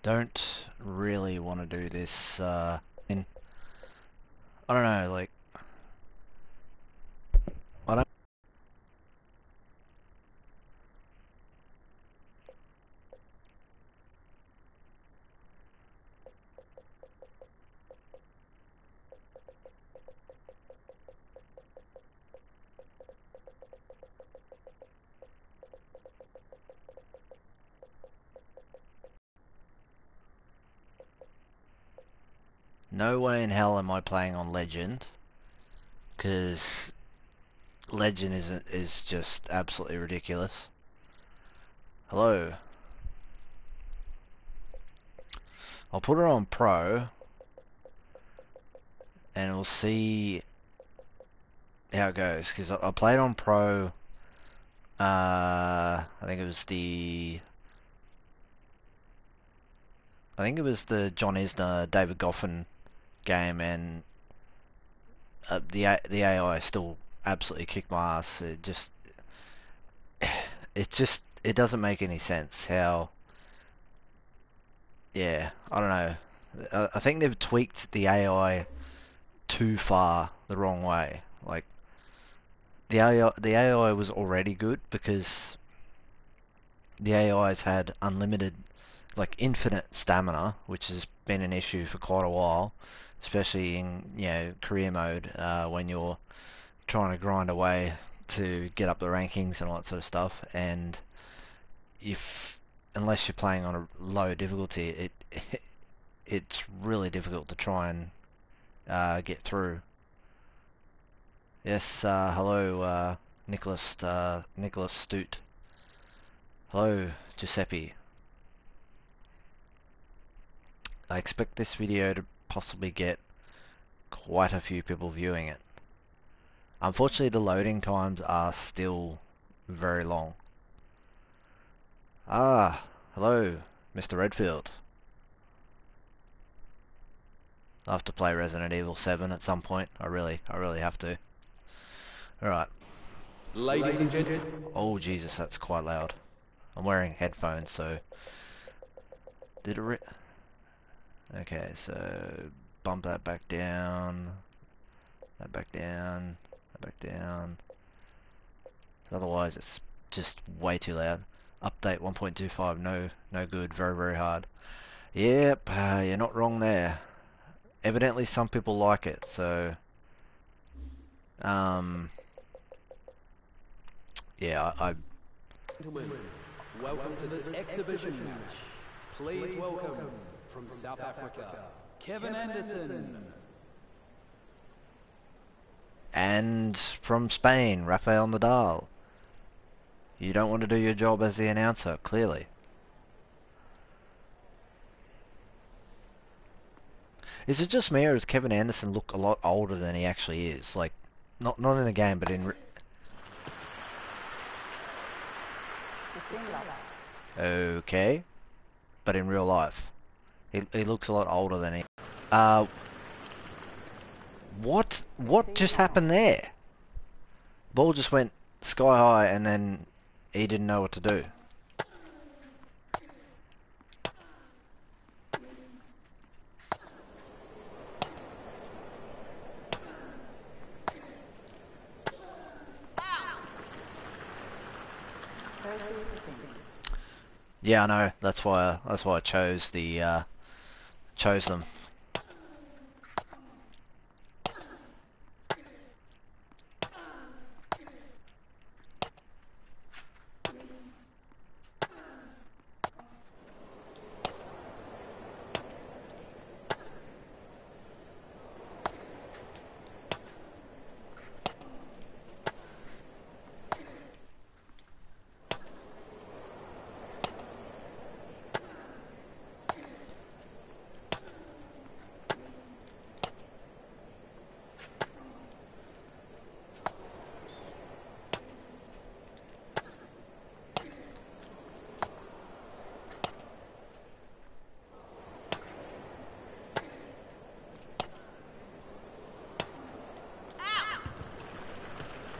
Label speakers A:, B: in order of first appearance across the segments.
A: Don't really want to do this, I don't know, like, I don't... No way in hell am I playing on Legend, because Legend is just absolutely ridiculous. Hello. I'll put it on Pro, and we'll see how it goes, because I played on Pro, I think it was the John Isner, David Goffin game, and the AI still absolutely kicked my ass. It doesn't make any sense how. Yeah, I don't know. I think they've tweaked the AI too far the wrong way. Like the AI was already good because the AI's had unlimited, like infinite stamina, which has been an issue for quite a while, especially in career mode when you're trying to grind away to get up the rankings and all that sort of stuff. And if unless you're playing on a low difficulty, it's really difficult to try and get through. Yes, hello, Nicholas Stute. Hello, Giuseppe. I expect this video to possibly get quite a few people viewing it. Unfortunately, the loading times are still very long. Ah, hello, Mr. Redfield. I have to play Resident Evil 7 at some point. I really have to. Alright.
B: Ladies and gentlemen.
A: Oh, Jesus, that's quite loud. I'm wearing headphones, so... Did it Okay, so... Bump that back down. That back down. That back down. Otherwise, it's just way too loud. Update 1.25, no good, very hard. Yep, you're not wrong there. Evidently some people like it, so yeah, I
B: Gentlemen, welcome to this exhibition match. Please welcome from South Africa, Kevin Anderson.
A: And from Spain, Rafael Nadal. You don't want to do your job as the announcer, clearly. Is it just me, or does Kevin Anderson look a lot older than he actually is? Like, not in the game, but in... Okay. But in real life. He looks a lot older than he... What just happened there? Ball just went sky high and then he didn't know what to do. Yeah, I know. That's why I chose them.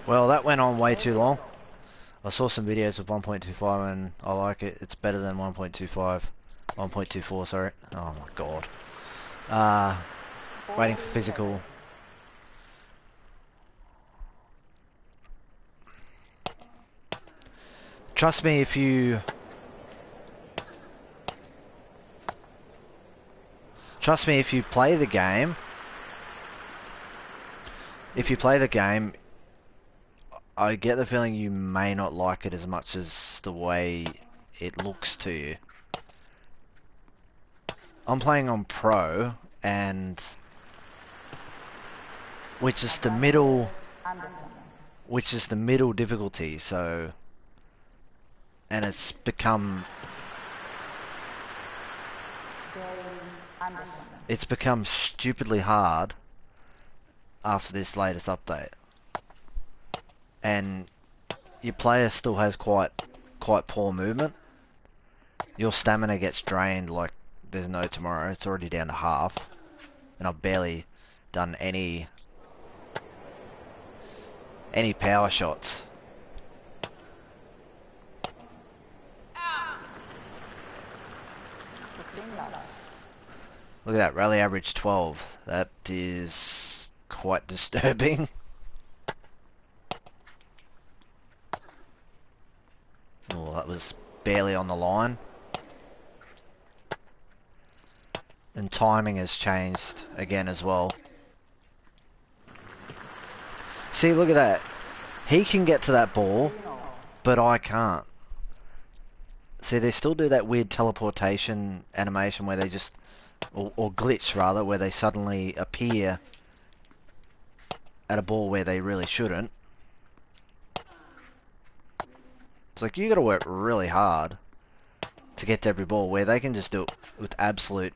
A: Well, that went on way too long. I saw some videos of 1.25 and I like it. It's better than 1.25. 1.24, sorry. Oh my god. Waiting for physical. Trust me if you... Trust me if you play the game. If you play the game, I get the feeling you may not like it as much as the way it looks to you. I'm playing on Pro, and which is the middle difficulty, so, and it's become stupidly hard after this latest update. And your player still has quite poor movement. Your stamina gets drained like there's no tomorrow. It's already down to half, and I've barely done any power shots. Look at that, rally average 12. That is quite disturbing. Oh, that was barely on the line. And timing has changed again as well. See, look at that. He can get to that ball, but I can't. See, they still do that weird teleportation animation where they just... Or glitch, rather, where they suddenly appear at a ball where they really shouldn't. It's like, you gotta work really hard to get to every ball, where they can just do it with absolute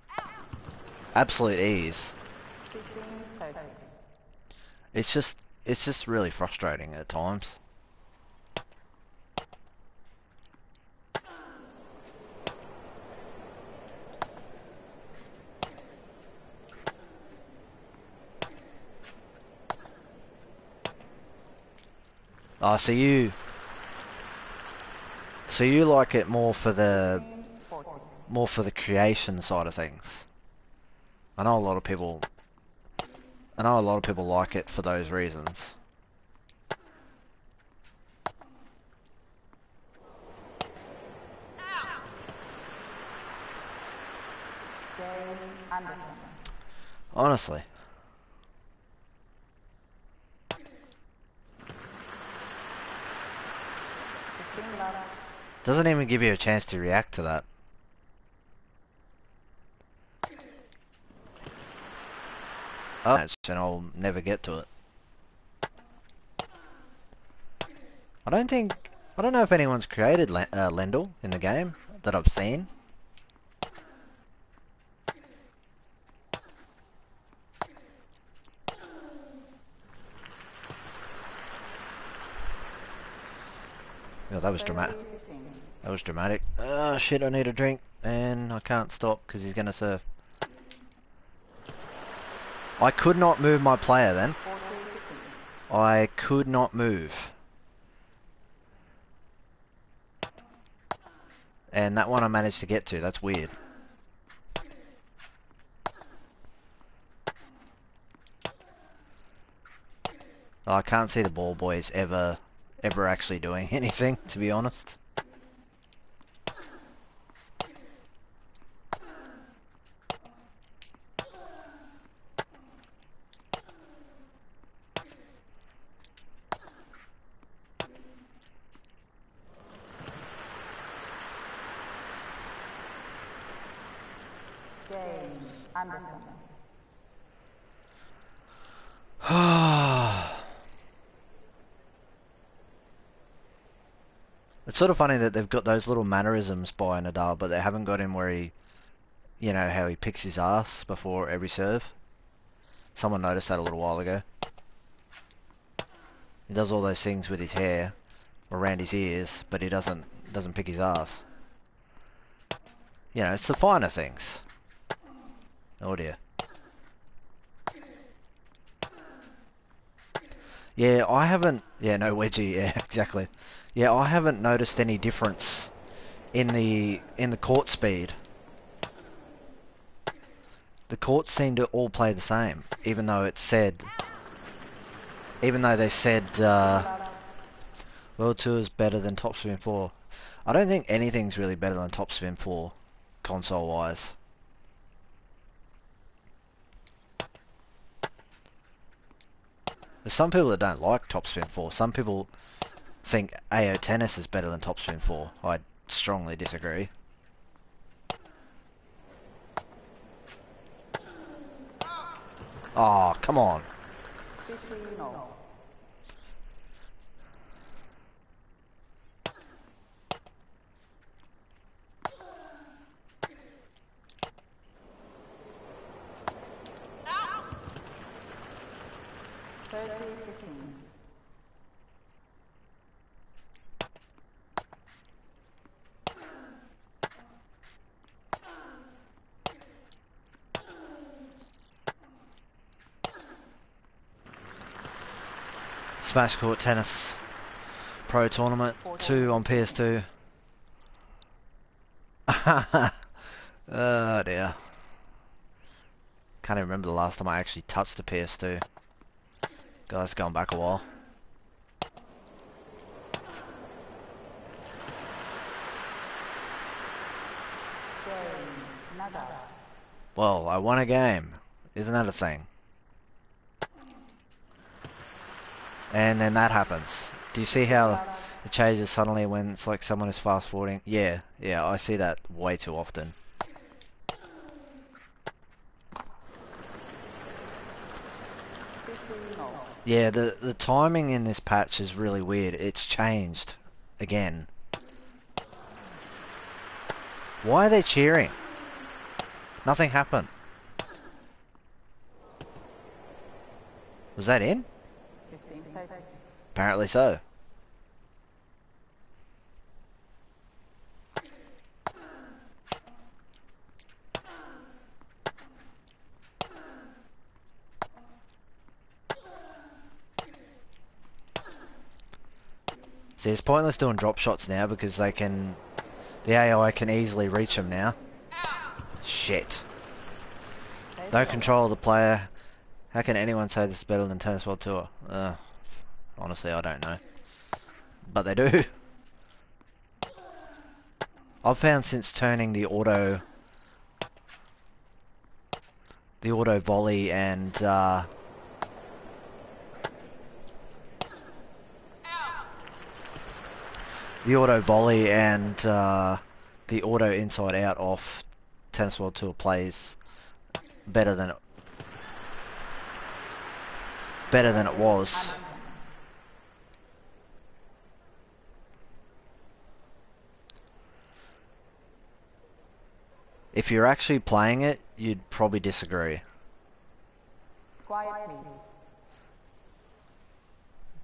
A: ease.
C: 15-30.
A: It's just really frustrating at times. Oh, so you like it more for the creation side of things. I know a lot of people like it for those reasons. Honestly. Doesn't even give you a chance to react to that. Oh, and I'll never get to it. I don't know if anyone's created Lendl in the game that I've seen. Oh, that was dramatic. That was dramatic. Oh shit, I need a drink and I can't stop because he's gonna surf. I could not move my player then. I could not move. And that one I managed to get to. That's weird. I can't see the ball boys ever actually doing anything, to be honest.
C: Anderson.
A: It's sort of funny that they've got those little mannerisms by Nadal, but they haven't got him where he, you know, how he picks his ass before every serve. Someone noticed that a little while ago. He does all those things with his hair around his ears, but he doesn't pick his ass. You know, it's the finer things. Oh dear. Yeah, I haven't... Yeah, no wedgie, yeah, exactly. Yeah, I haven't noticed any difference in the court speed the courts seem to all play the same, even though they said World Tour is better than Top Spin 4. I don't think anything's really better than Top Spin 4, console-wise. There's some people that don't like Top Spin 4. Some people think AO Tennis is better than Top Spin 4. I strongly disagree. Oh, come on.
C: 15-all.
A: Smash Court Tennis Pro Tournament 2 on PS2. Oh dear. Can't even remember the last time I actually touched the PS2. Guys, going back a while. Well, I won a game. Isn't that a thing? And then that happens. Do you see how it changes suddenly when it's like someone is fast forwarding? Yeah, I see that way too often. Yeah, the timing in this patch is really weird. It's changed again. Why are they cheering? Nothing happened. Was that in?
C: 15-30.
A: Apparently so. See, it's pointless doing drop shots now because the AI can easily reach them now. Shit. No control of the player. How can anyone say this is better than Tennis World Tour? Honestly, I don't know. But they do. I've found since turning the auto volley and the auto inside out off Tennis World Tour plays better than it was. If you're actually playing it, you'd probably disagree.
C: Quiet, please.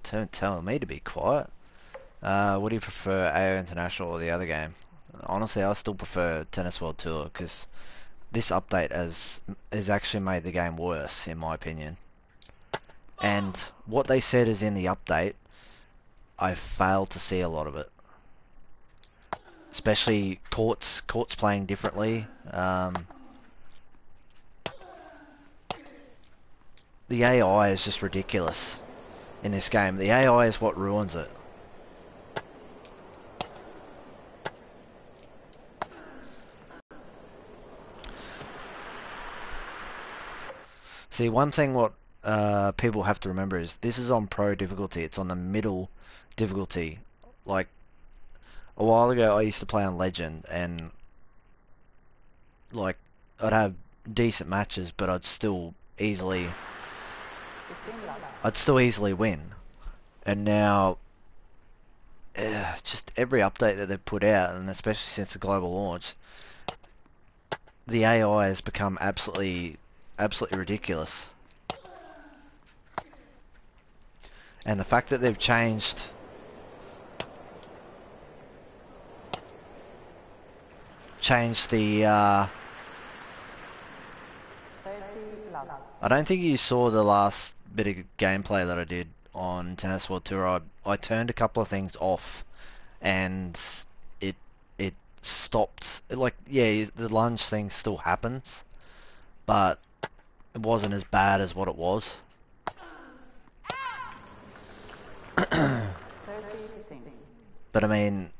A: Don't tell me to be quiet. What do you prefer, AO International or the other game? Honestly, I still prefer Tennis World Tour because this update has actually made the game worse, in my opinion. And what they said is in the update, I failed to see a lot of it. Especially courts playing differently. The AI is just ridiculous in this game. The AI is what ruins it. See, one thing what people have to remember is this is on pro difficulty. It's on the middle difficulty. Like, a while ago I used to play on Legend and like I'd have decent matches but I'd still easily win. And now just every update that they've put out, and especially since the global launch, the AI has become absolutely ridiculous. And the fact that they've changed the I don't think you saw the last bit of gameplay that I did on Tennis World Tour. I turned a couple of things off and it stopped. Like, yeah, the lunge thing still happens, but it wasn't as bad as what it was.
C: 30, 15.
A: But I mean,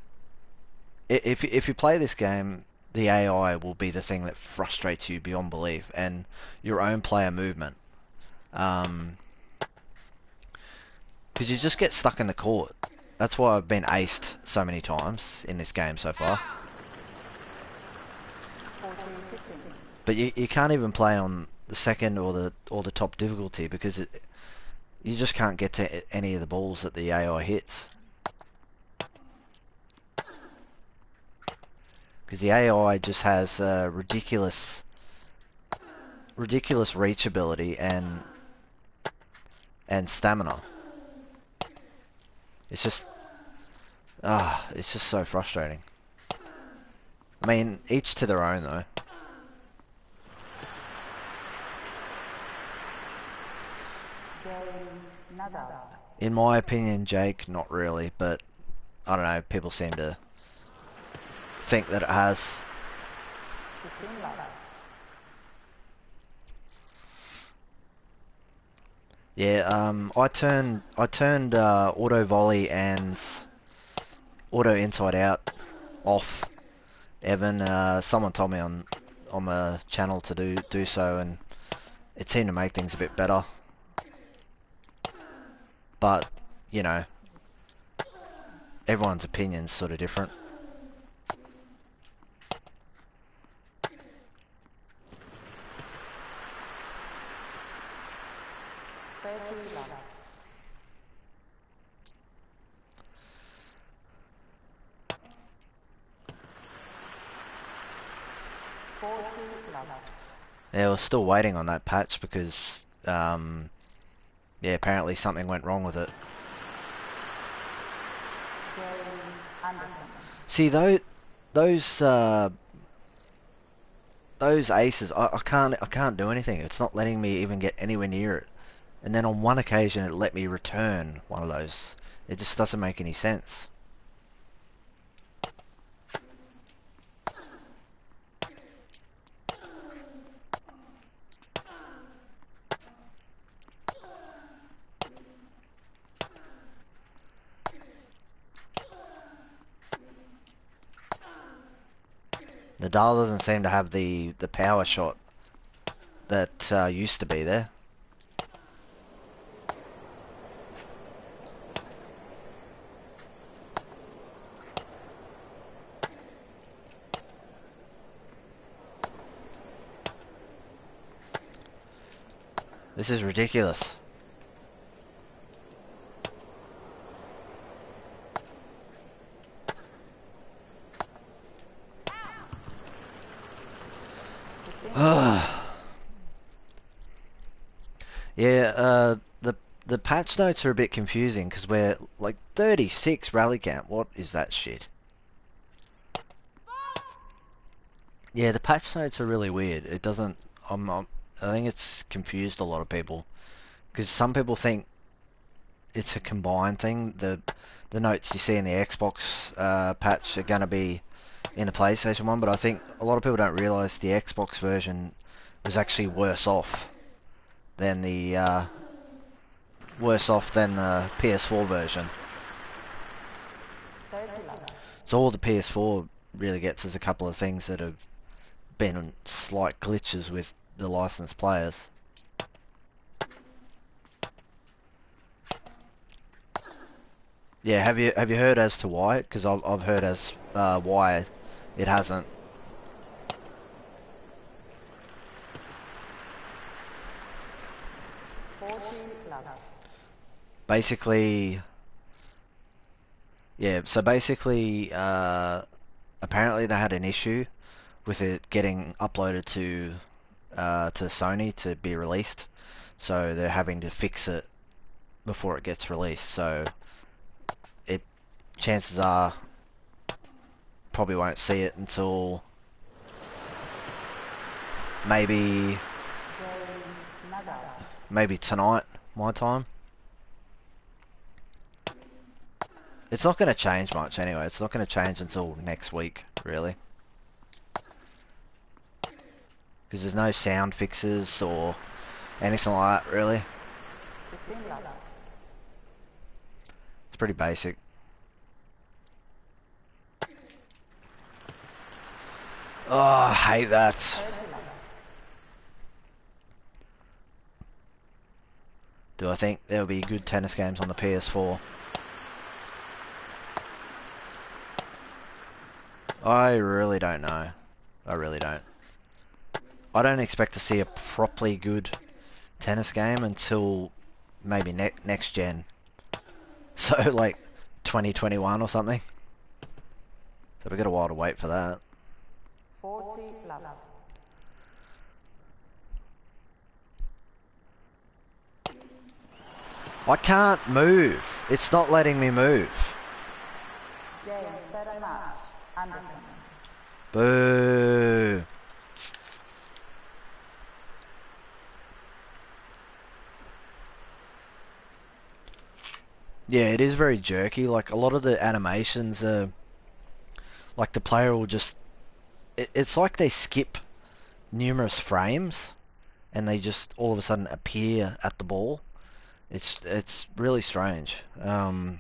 A: if you play this game, the AI will be the thing that frustrates you beyond belief, and your own player movement. Because you just get stuck in the court. That's why I've been aced so many times in this game so far.
C: 40, 15.
A: But you can't even play on the second or the top difficulty because you just can't get to any of the balls that the AI hits. Because the AI just has ridiculous reach ability and stamina. It's just it's just so frustrating. I mean, each to their own though.
C: Game nada.
A: In my opinion, Jake, not really, but I don't know, people seem to think that it has.
C: 15 love.
A: Yeah, I turned auto volley and auto inside out off. Evan, someone told me on my channel to do so, and it seemed to make things a bit better. But you know, everyone's opinion's sort of different.
C: Love. 40 love.
A: Yeah, we're still waiting on that patch because yeah, apparently something went wrong with it.
C: Game Anderson.
A: See those aces, I can't do anything. It's not letting me even get anywhere near it. And then on one occasion it let me return one of those. It just doesn't make any sense. Nadal doesn't seem to have the power shot that used to be there. This is ridiculous. Yeah, the patch notes are a bit confusing because we're like 36 rally camp. What is that shit? Yeah, the patch notes are really weird. It doesn't. I think it's confused a lot of people because some people think it's a combined thing. The notes you see in the Xbox patch are gonna be in the PlayStation one, but I think a lot of people don't realize the Xbox version was actually worse off than the PS4 version.
C: 30 love.
A: So all the PS4 really gets is a couple of things that have been slight glitches with the licensed players. Yeah, have you heard as to why? Because I've heard as why it hasn't. Basically, yeah. So basically, apparently they had an issue with it getting uploaded to Sony to be released, so they're having to fix it before it gets released. So it chances are probably won't see it until maybe tonight, my time. It's not going to change much anyway. It's not going to change until next week, really. because there's no sound fixes or anything like that, really.
C: 15 love.
A: It's pretty basic. Oh, I hate that.
C: 30 love.
A: Do I think there'll be good tennis games on the PS4? I really don't know. I really don't. I don't expect to see a properly good tennis game until maybe next gen. So like 2021 or something. So we've got a while to wait for that.
C: 40 love.
A: I can't move. It's not letting me move.
C: Game, set and match. Anderson.
A: Boo. Yeah, it is very jerky. Like a lot of the animations are like the player will just it's like they skip numerous frames and they just all of a sudden appear at the ball. It's really strange. And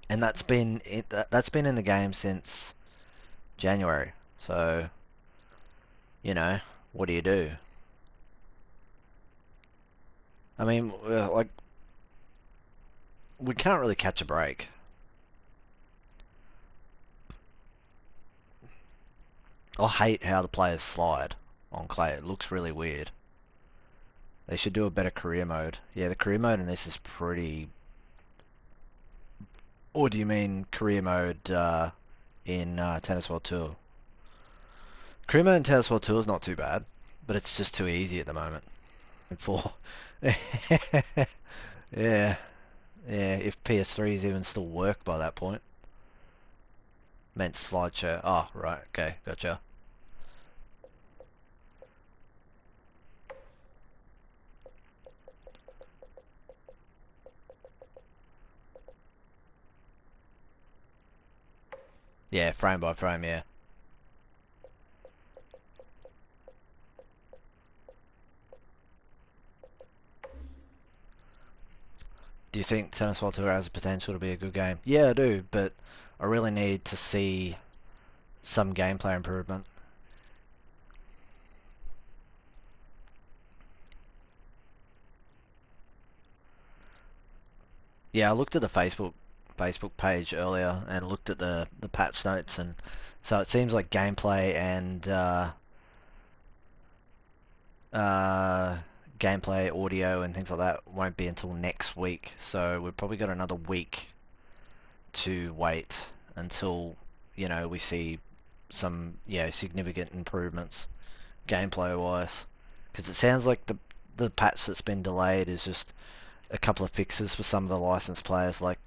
A: that's been in the game since January. So, you know, what do you do? I mean, like we can't really catch a break. I hate how the players slide on clay. It looks really weird. They should do a better career mode. Yeah, the career mode in this is pretty... Or do you mean career mode in Tennis World Tour? Career mode in Tennis World Tour is not too bad, but it's just too easy at the moment. For yeah, if PS3s even still work by that point. Meant slideshow. Oh, right, okay, gotcha. Yeah, frame by frame, yeah. Do you think Tennis World Tour has the potential to be a good game? Yeah, I do, but I really need to see some gameplay improvement. Yeah, I looked at the Facebook page earlier and looked at the patch notes, and so it seems like gameplay and gameplay, audio, and things like that won't be until next week. So we've probably got another week to wait until we see some significant improvements gameplay wise, because it sounds like the patch that's been delayed is just a couple of fixes for some of the licensed players, like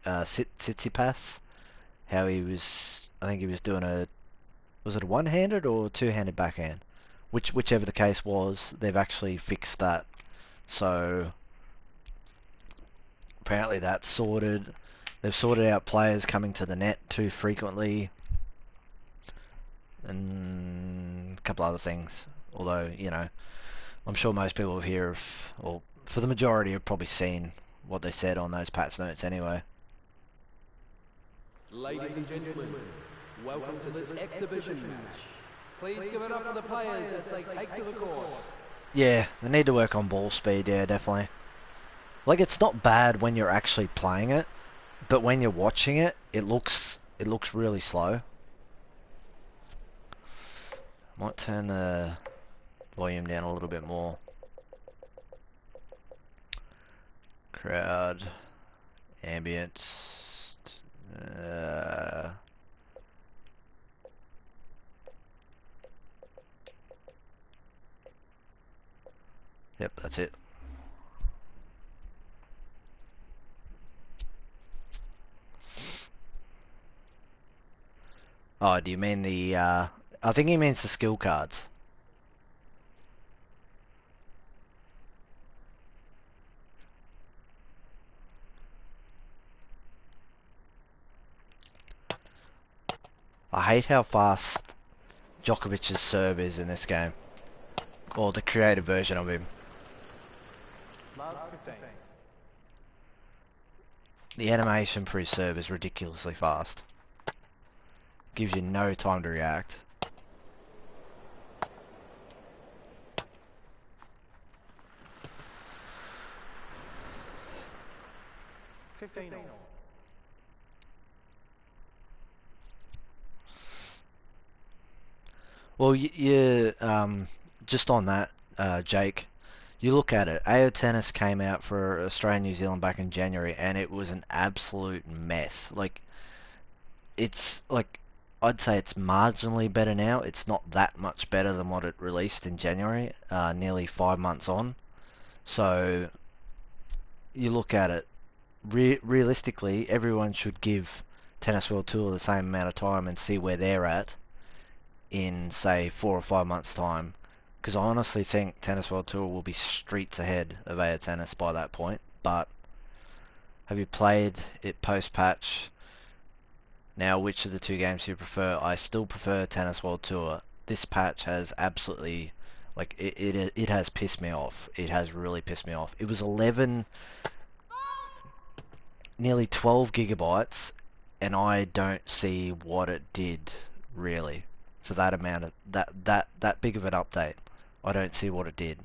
A: Tsitsipas. How I think he was doing was it a one-handed or two-handed backhand? Whichever the case was, they've actually fixed that. So apparently that's sorted. They've sorted out players coming to the net too frequently, and a couple other things. Although, I'm sure most people here or for the majority, have probably seen what they said on those patch notes anyway.
B: Ladies and gentlemen, welcome to this exhibition match. Please give it up for the players as they take to the court.
A: Yeah, they need to work on ball speed, yeah, definitely. Like, it's not bad when you're actually playing it, but when you're watching it, it looks really slow. Might turn the volume down a little bit more. Crowd, ambience, yep, that's it. Oh, do you mean the, I think he means the skill cards. I hate how fast Djokovic's serve is in this game. or the creative version of him.
B: Love 15.
A: The animation for his serve is ridiculously fast. Gives you no time to react. Well, just on that, Jake, you look at it. AO Tennis came out for Australia and New Zealand back in January, and it was an absolute mess. Like, it's like I'd say it's marginally better now. It's not that much better than what it released in January, nearly 5 months on. So you look at it, realistically, everyone should give Tennis World Tour the same amount of time and see where they're at in, say, 4 or 5 months' time. Because I honestly think Tennis World Tour will be streets ahead of AO Tennis by that point. But have you played it post-patch? Now, which of the two games do you prefer? I still prefer Tennis World Tour. This patch has absolutely, like, it has pissed me off. It has really pissed me off. It was 11, nearly 12 gigabytes, and I don't see what it did, really, for that amount of, that big of an update. I don't see what it did.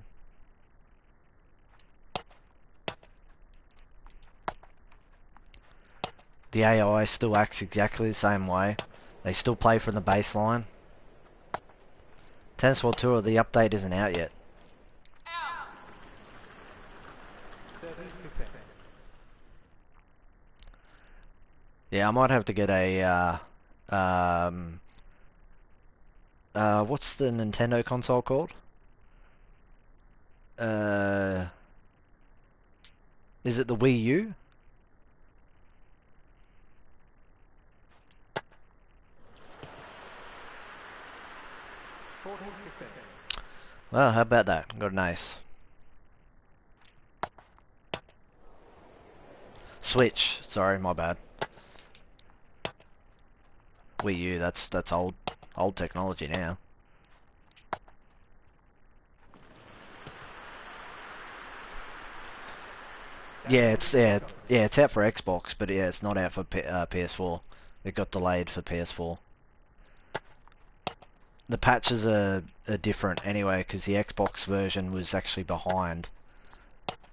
A: The AI still acts exactly the same way. They still play from the baseline. Tennis World Tour, the update isn't out yet.
B: 13-15.
A: Yeah, I might have to get a, what's the Nintendo console called? Is it the Wii U? Well, how about that? Got an ace. Switch. Sorry, my bad. Wii U. That's old technology now. Yeah, it's out for Xbox, but yeah, it's not out for PS4. It got delayed for PS4. The patches are different anyway, because the Xbox version was actually behind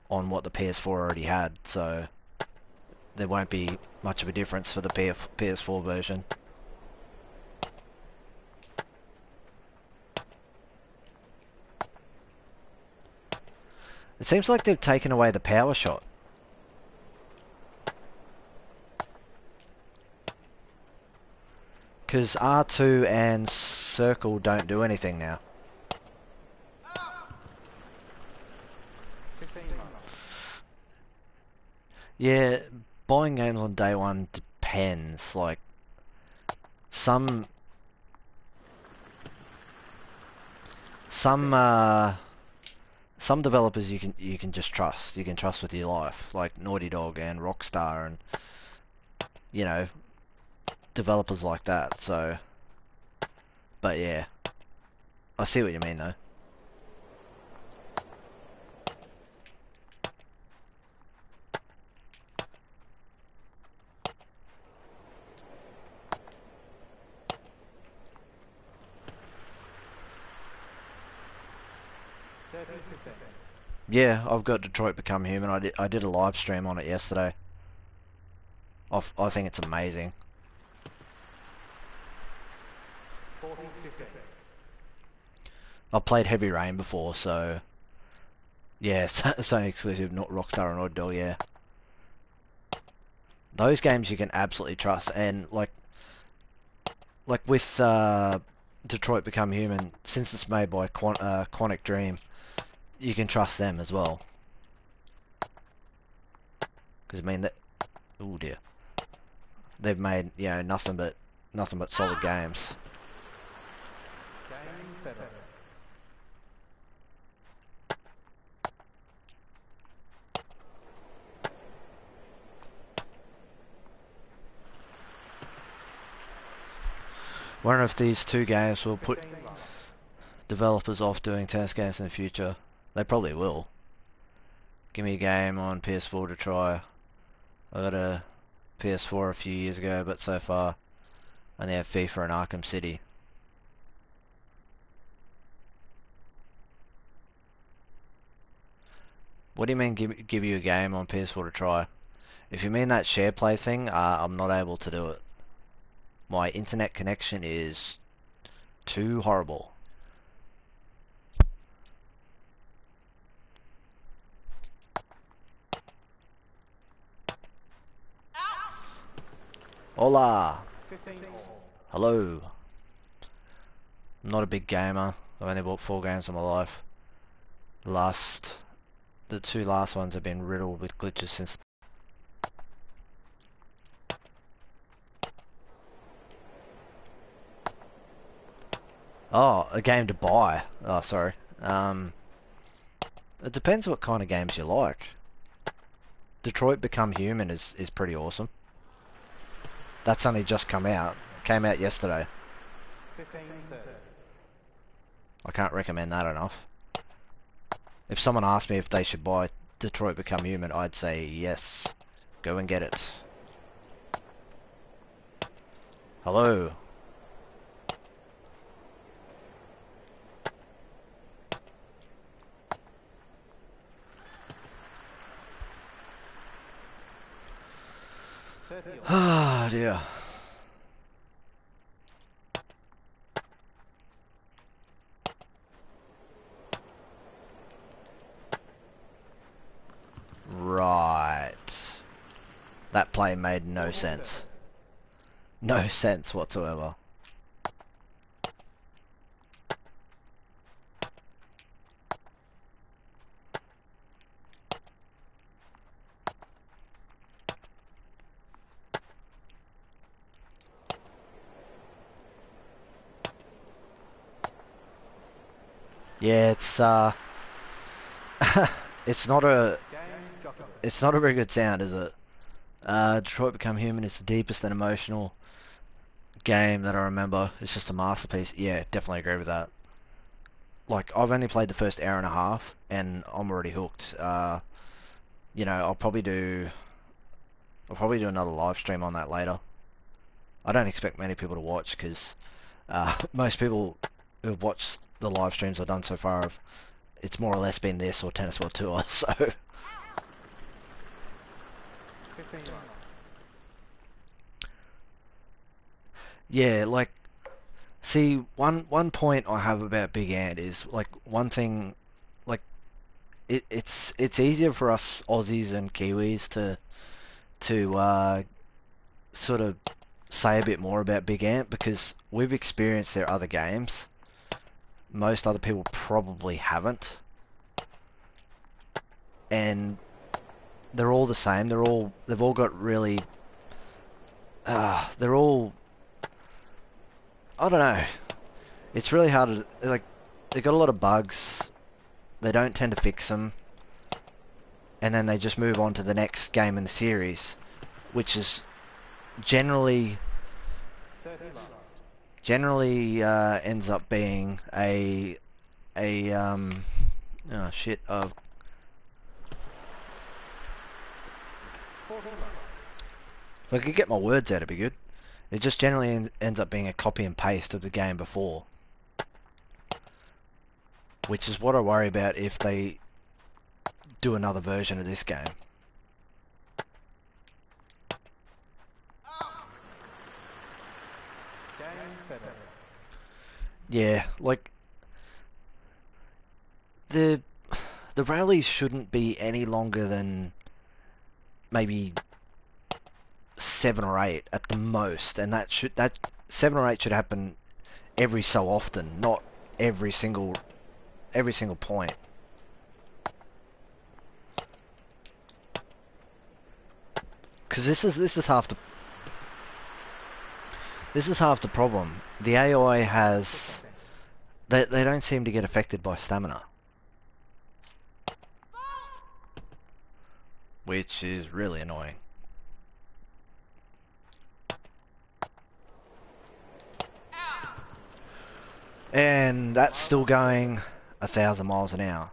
A: on what the PS4 already had, so there won't be much of a difference for the PS4 version. It seems like they've taken away the power shot. Because R2 and circle don't do anything now.
B: 15.
A: Yeah, buying games on day one depends. Like, some developers you can just trust. You can trust with your life, like Naughty Dog and Rockstar, and you know, developers like that. So, but yeah, I see what you mean though. Yeah, I've got Detroit Become Human. I did a live stream on it yesterday. I think it's amazing.
B: 14, 15.
A: I've played Heavy Rain before, so yeah, Sony exclusive, not Rockstar and Naughty Dog. Yeah, those games you can absolutely trust, and like with Detroit Become Human, since it's made by Quantic Dream, you can trust them as well. Because I mean that, oh dear, they've made nothing but solid games.
B: Game settled.
A: Wonder if these two games will put developers off doing tennis games in the future. They probably will. Give me a game on PS4 to try. I got a PS4 a few years ago, but so far I only have FIFA and Arkham City. What do you mean give you a game on PS4 to try? If you mean that share play thing, I'm not able to do it. My internet connection is too horrible. Hola!
B: 15 all.
A: Hello. I'm not a big gamer. I've only bought 4 games in my life. The 2 last ones have been riddled with glitches since. Oh, a game to buy. Oh, sorry. It depends what kind of games you like. Detroit Become Human is pretty awesome. That's only just come out. Came out yesterday.
B: 15 30.
A: I can't recommend that enough. If someone asked me if they should buy Detroit Become Human, I'd say yes. Go and get it. Hello. Ah, dear. Right. That play made no sense. No sense whatsoever. Yeah, it's not a very good sound, is it? Detroit Become Human is the deepest and emotional game that I remember. It's just a masterpiece. Yeah, definitely agree with that. Like, I've only played the first hour and a half, and I'm already hooked. You know, I'll probably do another live stream on that later. I don't expect many people to watch because most people who've watched the live streams I've done so far have, it's more or less been this or Tennis World Tour. So
B: 15
A: yeah, like, see, one point I have about Big Ant is like one thing, like it's easier for us Aussies and Kiwis to sort of say a bit more about Big Ant because we've experienced their other games. Most other people probably haven't, and they're all the same. They've all got really they're all, I don't know. It's really hard to, like, they've got a lot of bugs. They don't tend to fix them, and then they just move on to the next game in the series, which is generally ends up being oh shit of if I could get my words out, it'd be good. It just generally ends up being a copy and paste of the game before, which is what I worry about if they do another version of this game. Yeah, like the rallies shouldn't be any longer than maybe 7 or 8 at the most, and that 7 or 8 should happen every so often, not every single point. Because this is half the problem. The AI has they don't seem to get affected by stamina, which is really annoying. And that's still going 1,000 miles an hour.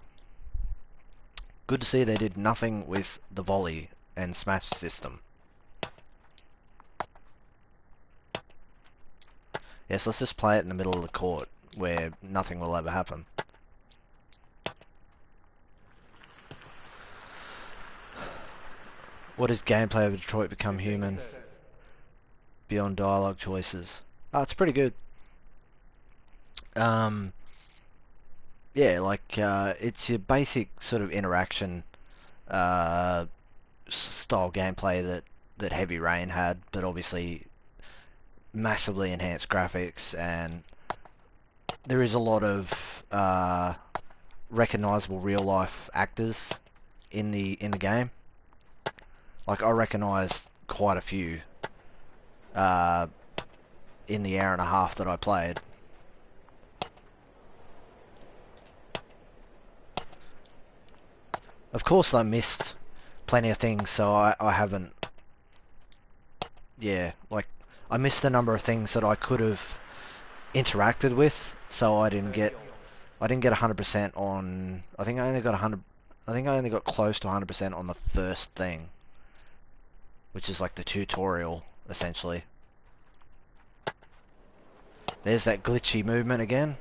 A: Good to see they did nothing with the volley and smash system. Yes, let's just play it in the middle of the court where nothing will ever happen. What is gameplay of Detroit Become Human? Beyond dialogue choices. Oh, it's pretty good. Yeah, like, it's your basic sort of interaction style gameplay that Heavy Rain had, but obviously massively enhanced graphics, and there is a lot of recognizable real life actors in the game. Like, I recognized quite a few in the hour and a half that I played. Of course I missed plenty of things, so I haven't... Yeah, like, I missed a number of things that I could have interacted with, so I didn't get 100% on... I think I only got 100... I think I only got close to 100% on the first thing, which is like the tutorial, essentially. There's that glitchy movement again.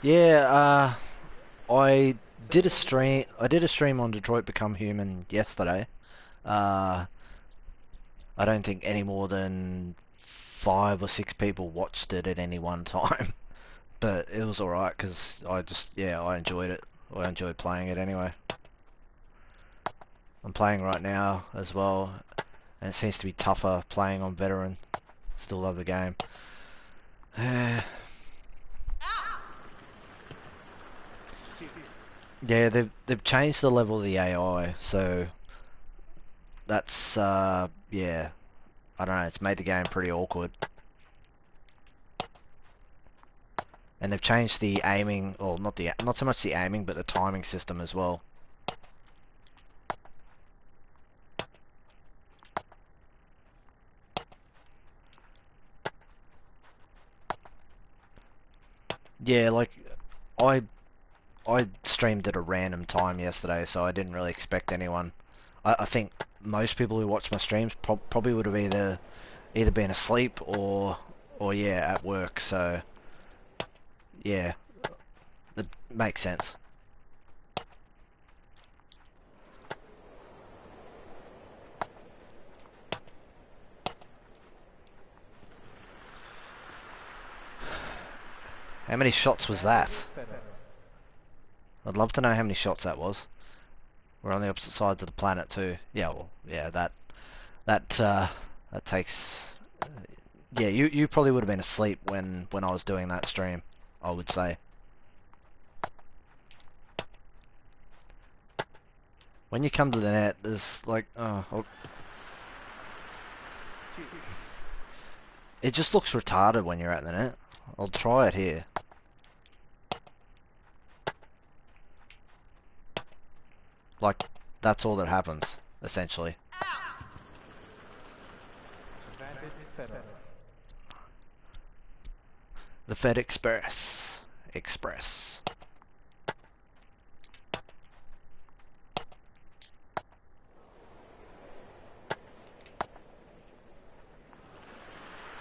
A: Yeah, I did a stream. I did a stream on Detroit Become Human yesterday. Uh, I don't think any more than 5 or 6 people watched it at any one time, but it was alright because I enjoyed it. I enjoyed playing it anyway. I'm playing right now as well, and it seems to be tougher playing on veteran. Still love the game. Yeah, they've changed the level of the AI, so that's yeah, I don't know, it's made the game pretty awkward. And they've changed the aiming, or not so much the aiming, but the timing system as well. Yeah, like I I streamed at a random time yesterday, so I didn't really expect anyone. I think most people who watch my streams probably would have either been asleep or yeah, at work. So yeah, it makes sense. How many shots was that? I'd love to know how many shots that was. We're on the opposite sides of the planet too. Yeah, well, yeah, that takes. Yeah, you probably would have been asleep when I was doing that stream, I would say. When you come to the net, there's like, it just looks retarded when you're at the net. I'll try it here. Like, that's all that happens, essentially. The Fed Express.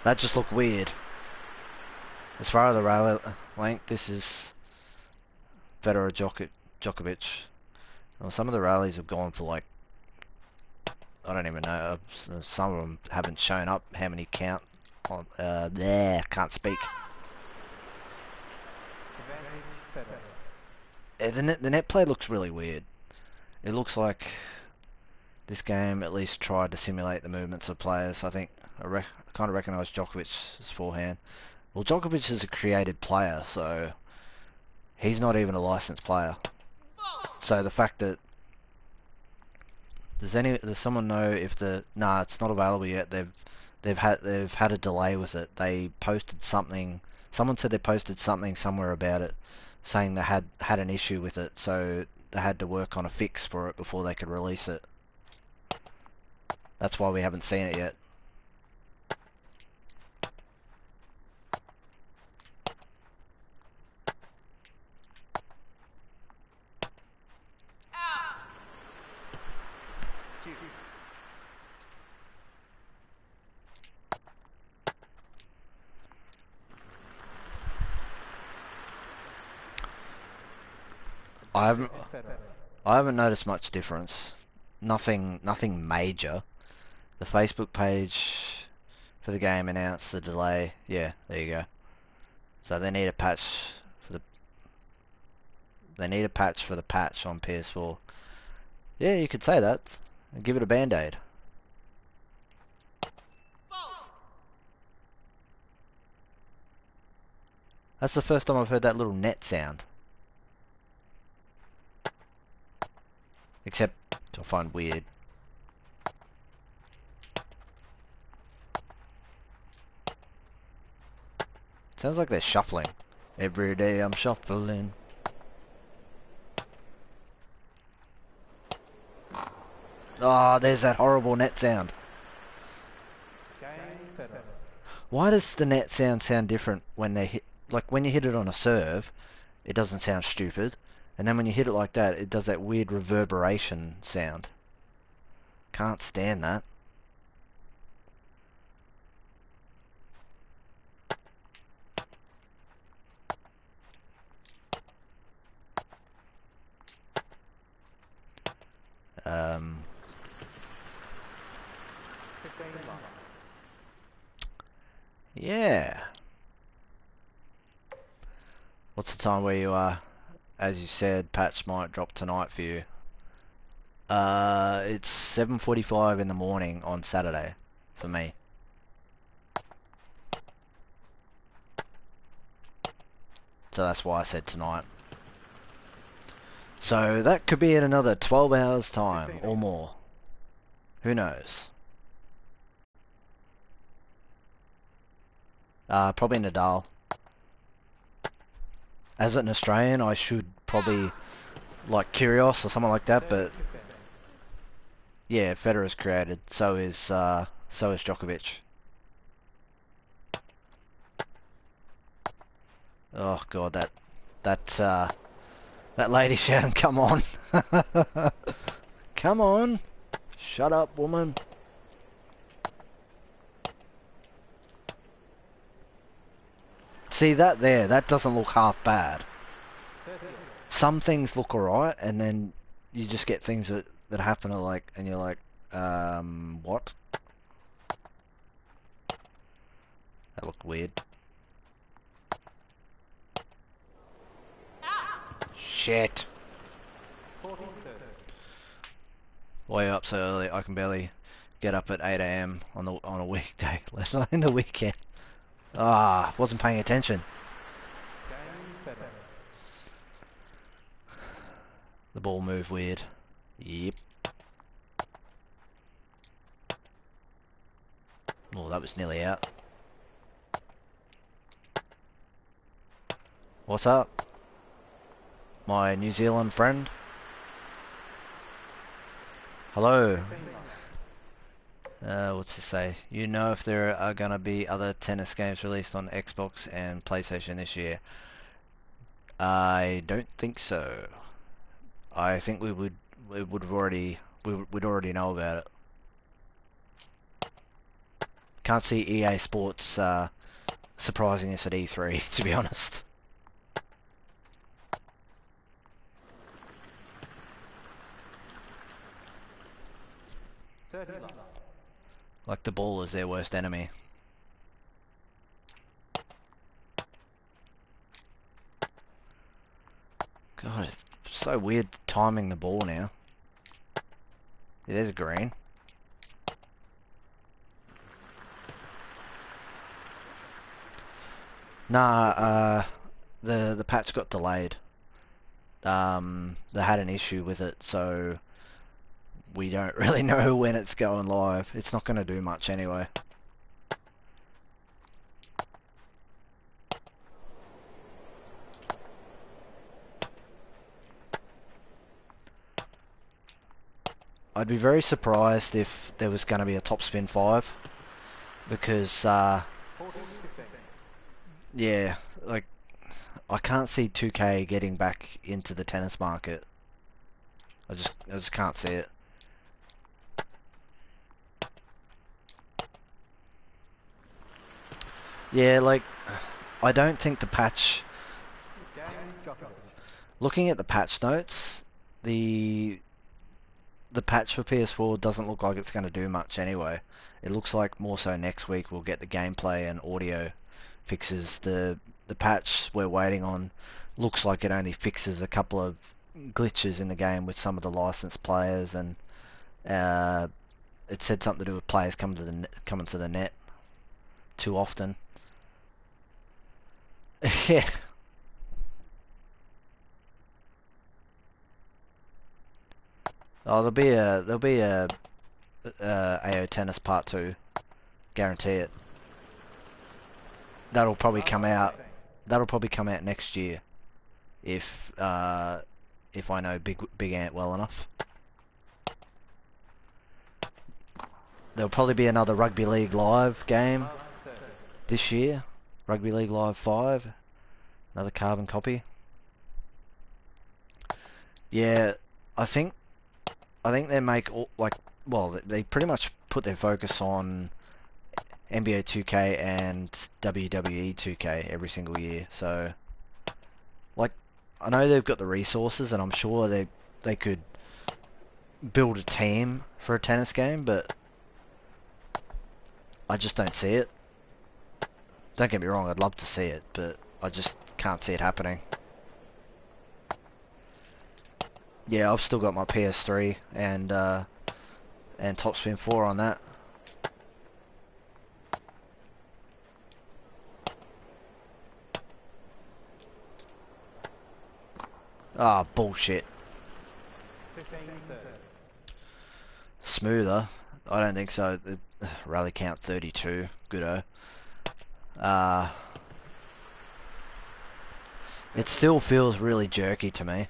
A: That just looked weird. As far as the rally length, this is Federer Djokovic. Well, some of the rallies have gone for like, I don't even know, some of them haven't shown up how many count on, can't speak. The net play looks really weird. It looks like this game at least tried to simulate the movements of players. I think I kind of recognise Djokovic's forehand. Well, Djokovic is a created player, so he's not even a licensed player. So the fact that does someone know if the... Nah, it's not available yet. They've they've had a delay with it. They posted something. Someone said they posted something somewhere about it, saying they had an issue with it, so they had to work on a fix for it before they could release it. That's why we haven't seen it yet. I haven't I haven't noticed much difference. Nothing major. The Facebook page for the game announced the delay. Yeah, there you go. So they need a patch for the patch on PS4. Yeah, you could say that. And give it a band-aid. That's the first time I've heard that little net sound. Except I find weird. Sounds like they're shuffling. Every day I'm shuffling. Oh, there's that horrible net sound. Why does the net sound different when they hit? Like when you hit it on a serve, it doesn't sound stupid, and then when you hit it like that, it does that weird reverberation sound. Can't stand that. Um. Yeah. What's the time where you are? As you said, patch might drop tonight for you. It's 7:45 in the morning on Saturday for me. So that's why I said tonight. So that could be in another 12 hours time or more. Who knows? Probably Nadal. As an Australian, I should probably like Kyrgios or something like that, but yeah, Federer's created. So is Djokovic. Oh god, that lady shouting, "Come on, come on, shut up, woman." See that doesn't look half bad. Some things look alright, and then you just get things that happen and you're like, what? That looked weird. Shit. Way up so early, I can barely get up at 8 AM on a weekday, let alone the weekend. Wasn't paying attention. The ball moved weird. Yep. Oh, that was nearly out. What's up? My New Zealand friend? Hello. What's he say? You know if there are gonna be other tennis games released on Xbox and PlayStation this year? I don't think so. I think we'd already know about it. Can't see EA Sports surprising us at E3, to be honest. Like the ball is their worst enemy. God, it's so weird timing the ball now. Yeah, there's a green. Nah, the patch got delayed. They had an issue with it, so we don't really know when it's going live. It's not going to do much anyway. I'd be very surprised if there was going to be a Top Spin 5 because,
B: 14, 15.
A: yeah, like I can't see 2K getting back into the tennis market. I just can't see it. Yeah, like I don't think the patch.
B: Game Djokovic.
A: Looking at the patch notes, the patch for PS4 doesn't look like it's going to do much anyway. It looks like more so next week we'll get the gameplay and audio fixes. The patch we're waiting on looks like it only fixes a couple of glitches in the game with some of the licensed players, and it said something to do with players coming to the net too often. Yeah. Oh, there'll be a AO Tennis Part 2. Guarantee it. That'll probably come out. That'll probably come out next year, if I know Big Ant well enough. There'll probably be another Rugby League Live game this year. Rugby League Live 5. Another carbon copy. Yeah, I think they make all, like, well, they pretty much put their focus on NBA 2K and WWE 2K every single year. So, like, I know they've got the resources, and I'm sure they could build a team for a tennis game, but I just don't see it. Don't get me wrong, I'd love to see it, but I just can't see it happening. Yeah, I've still got my PS3 and Top Spin 4 on that. Ah, bullshit.
B: 15, 30.
A: Smoother? I don't think so. Rally count 32. Goodo. It still feels really jerky to me.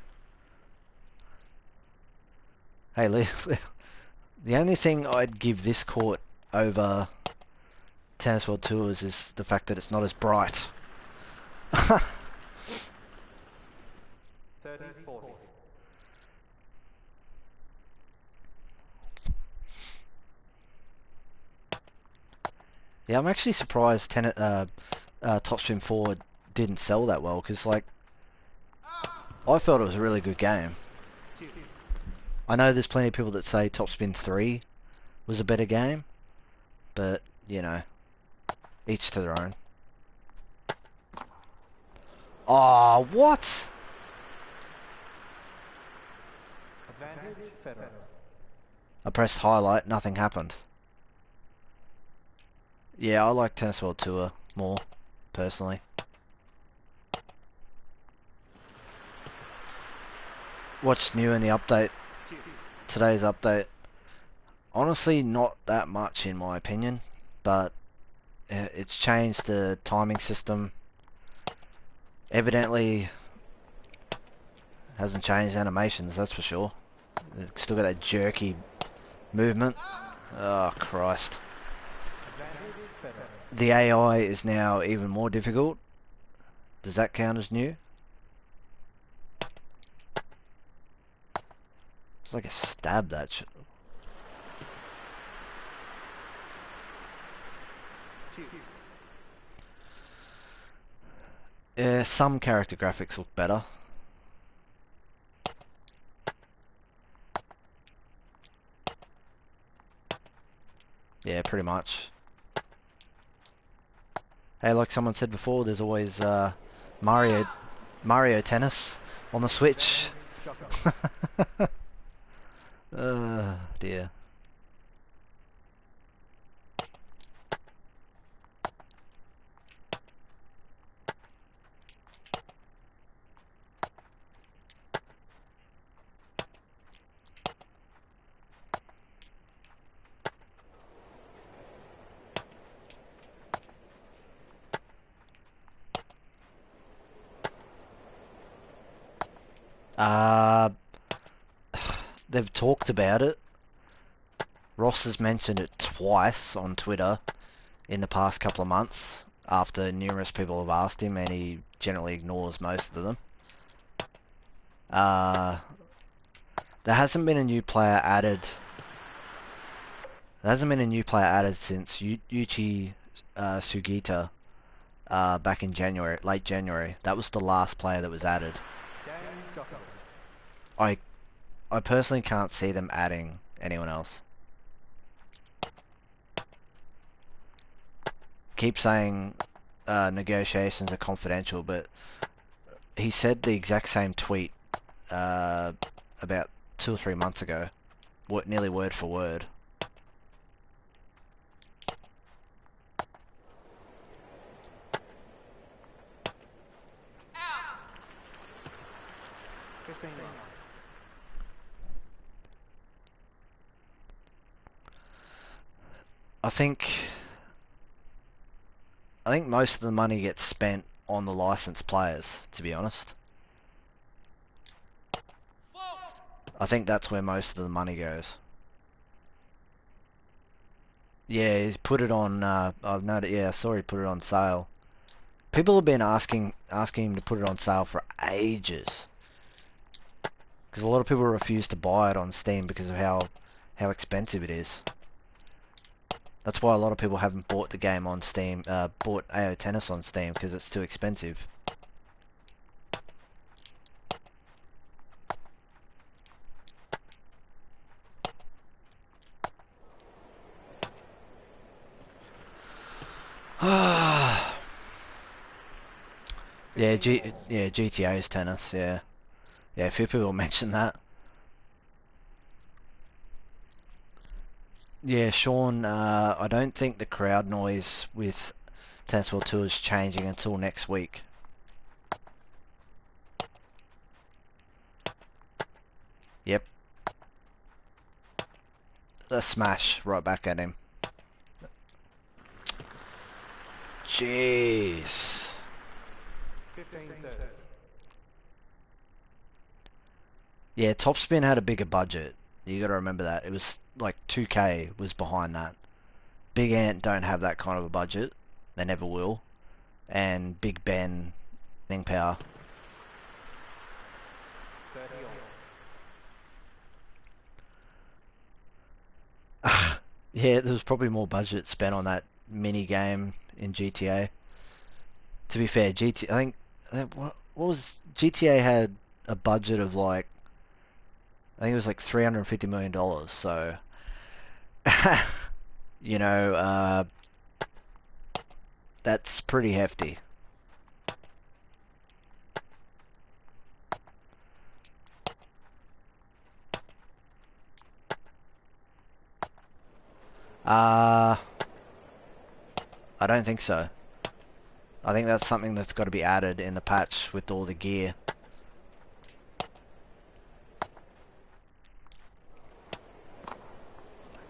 A: Hey, Lee, the only thing I'd give this court over Tennis World Tours is the fact that it's not as bright.
B: 30, 40.
A: Yeah, I'm actually surprised Top Spin 4 didn't sell that well, because, like, I felt it was a really good game.
B: Cheers.
A: I know there's plenty of people that say Top Spin 3 was a better game, but, you know, each to their own. Oh, what?
B: Advantage, Federer.
A: I pressed highlight, nothing happened. Yeah, I like Tennis World Tour more, personally. What's new in the update?
B: Cheers.
A: Today's update? Honestly, not that much in my opinion, but it's changed the timing system. Evidently hasn't changed animations, that's for sure. It's still got that jerky movement. Oh, Christ.
B: Advantage, Federer.
A: The AI is now even more difficult. Does that count as new? It's like a stab, that shit.
B: Cheers.
A: Yeah, some character graphics look better. Yeah, pretty much. Hey, like someone said before, there's always Mario Tennis on the Switch.
B: Djokovic.
A: Dear. Uh, they've talked about it. Ross has mentioned it twice on Twitter in the past couple of months after numerous people have asked him, and he generally ignores most of them. There hasn't been a new player added. There hasn't been a new player added since Yuichi Sugita back in January, late January. That was the last player that was added. I personally can't see them adding anyone else. Keep saying negotiations are confidential, but he said the exact same tweet about 2 or 3 months ago, nearly word for word. I think most of the money gets spent on the licensed players, to be honest. I think that's where most of the money goes. Yeah, he's put it on. I've noticed. Yeah, I saw he put it on sale. People have been asking him to put it on sale for ages, because a lot of people refuse to buy it on Steam because of how expensive it is. That's why a lot of people haven't bought the game on Steam. Bought AO Tennis on Steam because it's too expensive. Yeah, GTA's tennis. Yeah, a few people mentioned that. Yeah, Sean. I don't think the crowd noise with Tennis World Tour is changing until next week. Yep. A smash right back at him. Jeez.
B: 15-30.
A: Yeah, Topspin had a bigger budget. You got to remember that. It was like 2K was behind that. Big Ant don't have that kind of a budget. They never will. And Big Ben, Ning Power.
B: 30
A: Yeah, there was probably more budget spent on that mini game in GTA. To be fair, I think what was GTA had a budget of like, I think it was like $350 million. So, you know, that's pretty hefty. I don't think so. I think that's something that's got to be added in the patch with all the gear.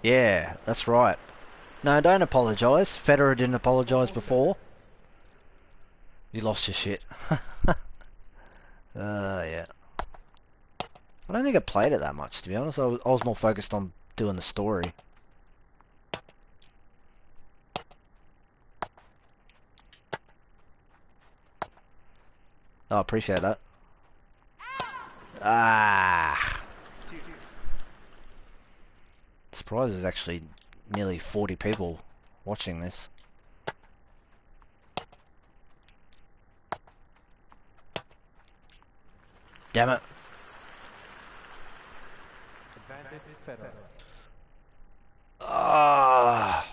A: Yeah, that's right. No, don't apologise. Federer didn't apologise before. You lost your shit. Yeah. I don't think I played it that much, to be honest. I was more focused on doing the story. Oh, I appreciate that. Ah! Surprised there's actually nearly 40 people watching this. Damn it.
B: Advantage Federer.
A: Ah!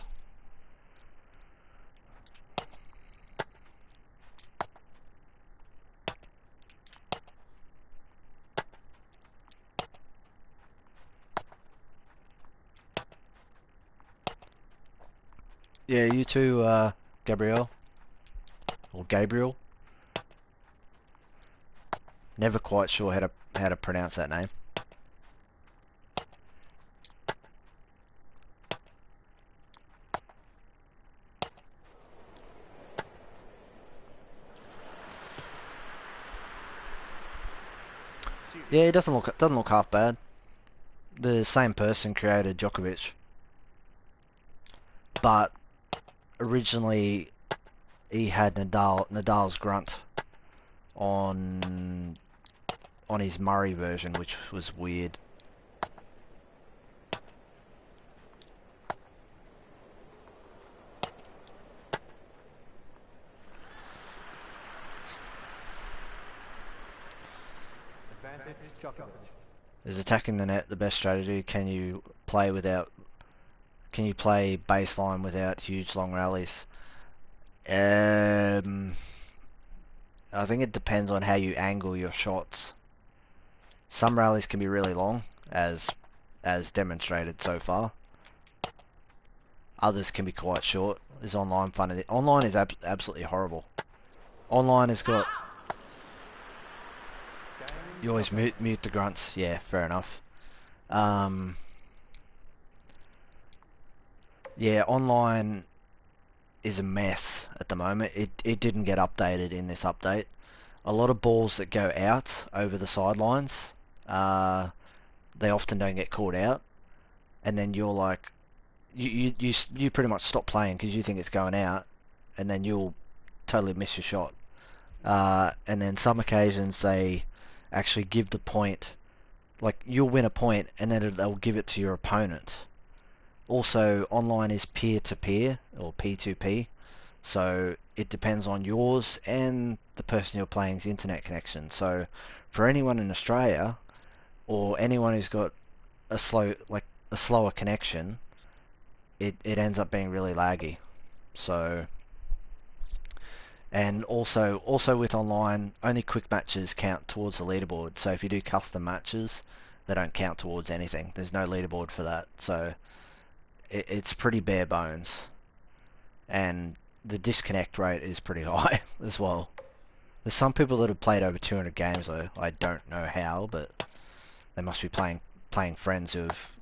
A: Yeah, you too, Gabrielle. Or Gabriel. Never quite sure how to pronounce that name. Yeah, it doesn't look half bad. The same person created Djokovic. but originally he had Nadal's grunt on his Murray version, which was weird.
B: Advantage, Djokovic.
A: Is attacking the net the best strategy? Can you play baseline without huge long rallies? I think it depends on how you angle your shots. Some rallies can be really long, as demonstrated so far. Others can be quite short. Is online fun? Online is absolutely horrible. Online has got... You always mute the grunts. Yeah, fair enough. Yeah, online is a mess at the moment. It didn't get updated in this update. A lot of balls that go out over the sidelines, they often don't get caught out, and then you're like, you pretty much stop playing because you think it's going out, and then you'll totally miss your shot. And then some occasions they actually give the point, like you'll win a point, and then they'll give it to your opponent. Also, online is peer-to-peer or P2P, so it depends on yours and the person you're playing's internet connection. So, for anyone in Australia or anyone who's got a slower connection, it ends up being really laggy. So, and also with online, only quick matches count towards the leaderboard. So if you do custom matches, they don't count towards anything. There's no leaderboard for that. So it's pretty bare bones, and the disconnect rate is pretty high as well. There's some people that have played over 200 games though. I don't know how, but they must be playing friends who've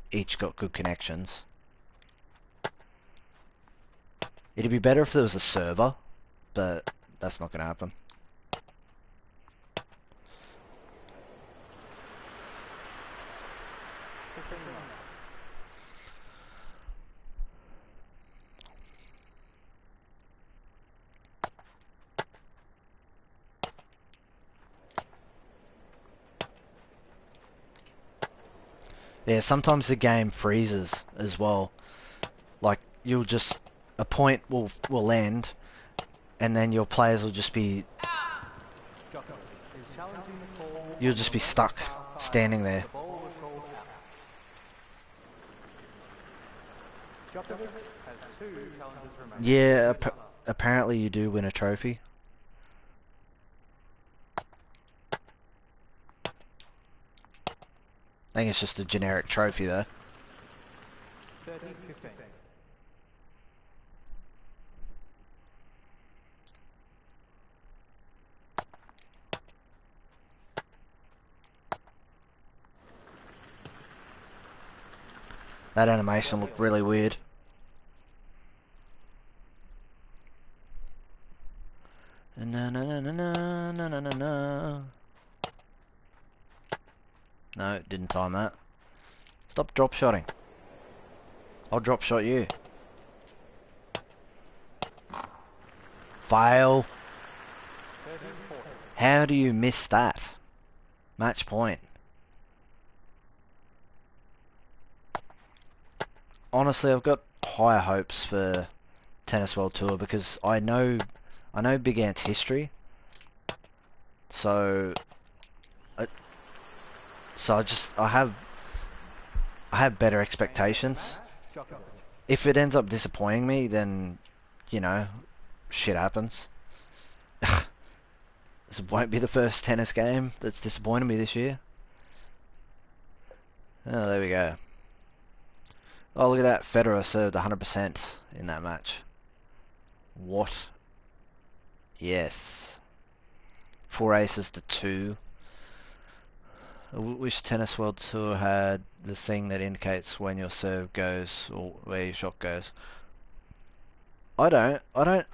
A: each got good connections. It'd be better if there was a server, but that's not going to happen. Yeah, sometimes the game freezes as well. Like a point will end, and then your players will just be, you'll just be stuck standing there. Yeah, apparently you do win a trophy. I think it's just a generic trophy though.
B: 30-15.
A: That animation looked really weird. Na na na na na na na na na. No, didn't time that. Stop drop shotting. I'll drop shot you. Fail. How do you miss that? Match point. Honestly, I've got higher hopes for Tennis World Tour because I know Big Ant's history. So I have better expectations. If it ends up disappointing me, then you know, shit happens. This won't be the first tennis game that's disappointed me this year. Oh, there we go. Oh, look at that. Federer served 100% in that match. What? Yes. 4 aces to 2. I wish Tennis World Tour had the thing that indicates when your serve goes or where your shot goes. I don't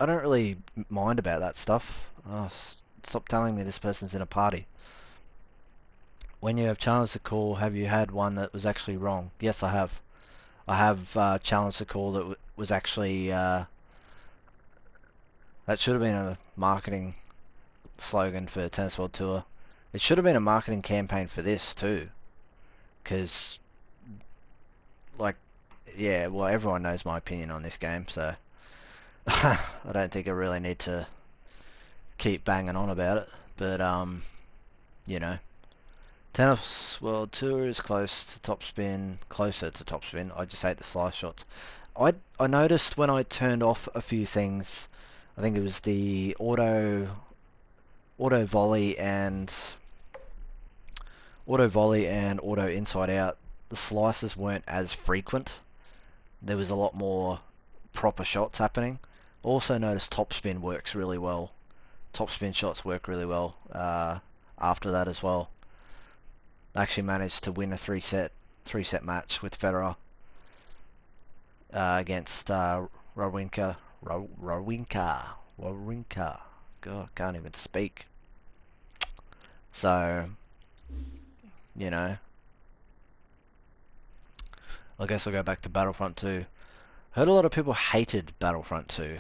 A: really mind about that stuff. Oh, stop telling me this person's in a party. When you have challenged the call, have you had one that was actually wrong? Yes, I have. I have challenged the call that was actually that should have been a marketing slogan for Tennis World Tour. It should have been a marketing campaign for this too, because like, yeah, well, everyone knows my opinion on this game, so I don't think I really need to keep banging on about it. But you know, Tennis World Tour is closer to topspin. I just hate the slice shots. I noticed when I turned off a few things. I think it was the auto volley and auto inside out. The slices weren't as frequent. There was a lot more proper shots happening. Also noticed topspin works really well. Topspin shots work really well after that as well. I actually managed to win a three set match with Federer against Rowinka. Wawrinka. God, can't even speak. So, you know, I guess I'll go back to Battlefront 2. Heard a lot of people hated Battlefront 2.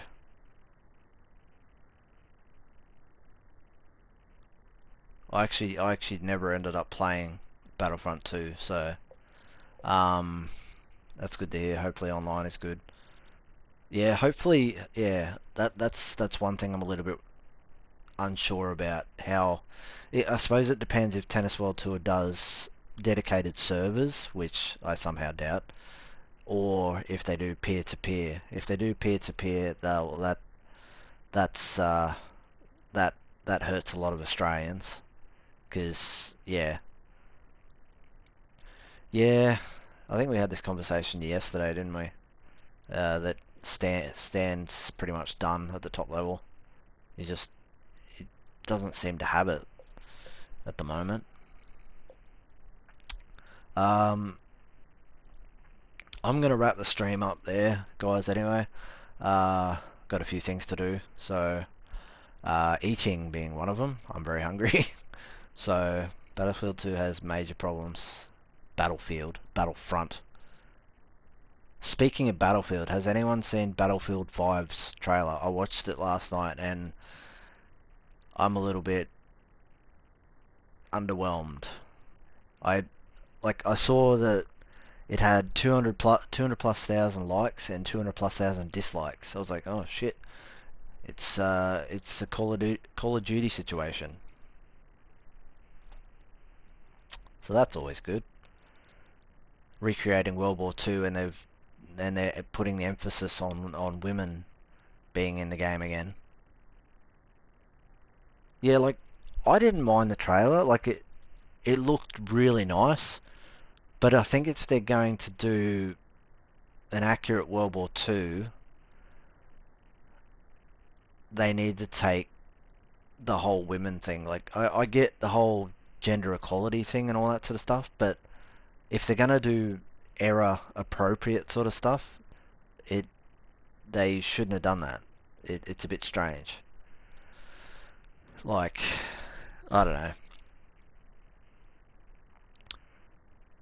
A: I actually never ended up playing Battlefront 2, so that's good to hear. Hopefully online is good. Yeah, hopefully, yeah. That's one thing I'm a little bit unsure about how. I suppose it depends if Tennis World Tour does dedicated servers, which I somehow doubt, or if they do peer to peer. If they do peer to peer, that's that that hurts a lot of Australians, because yeah, I think we had this conversation yesterday, didn't we? That Stan's pretty much done at the top level. He just he doesn't seem to have it at the moment. Um, I'm gonna wrap the stream up there, guys. Anyway, got a few things to do, so eating being one of them. I'm very hungry, so Battlefield 2 has major problems. Battlefront. Speaking of Battlefield, has anyone seen Battlefield 5's trailer? I watched it last night and I'm a little bit underwhelmed. I saw that it had 200 plus thousand likes and 200 plus thousand dislikes. I was like, oh shit, it's a Call of Duty situation. So that's always good. Recreating World War II, and they're putting the emphasis on women being in the game again. Yeah, like I didn't mind the trailer. Like it looked really nice. But I think if they're going to do an accurate World War II, they need to take the whole women thing. Like I get the whole gender equality thing and all that sort of stuff, but if they're gonna do era appropriate sort of stuff, it they shouldn't have done that. It's a bit strange. Like, I don't know.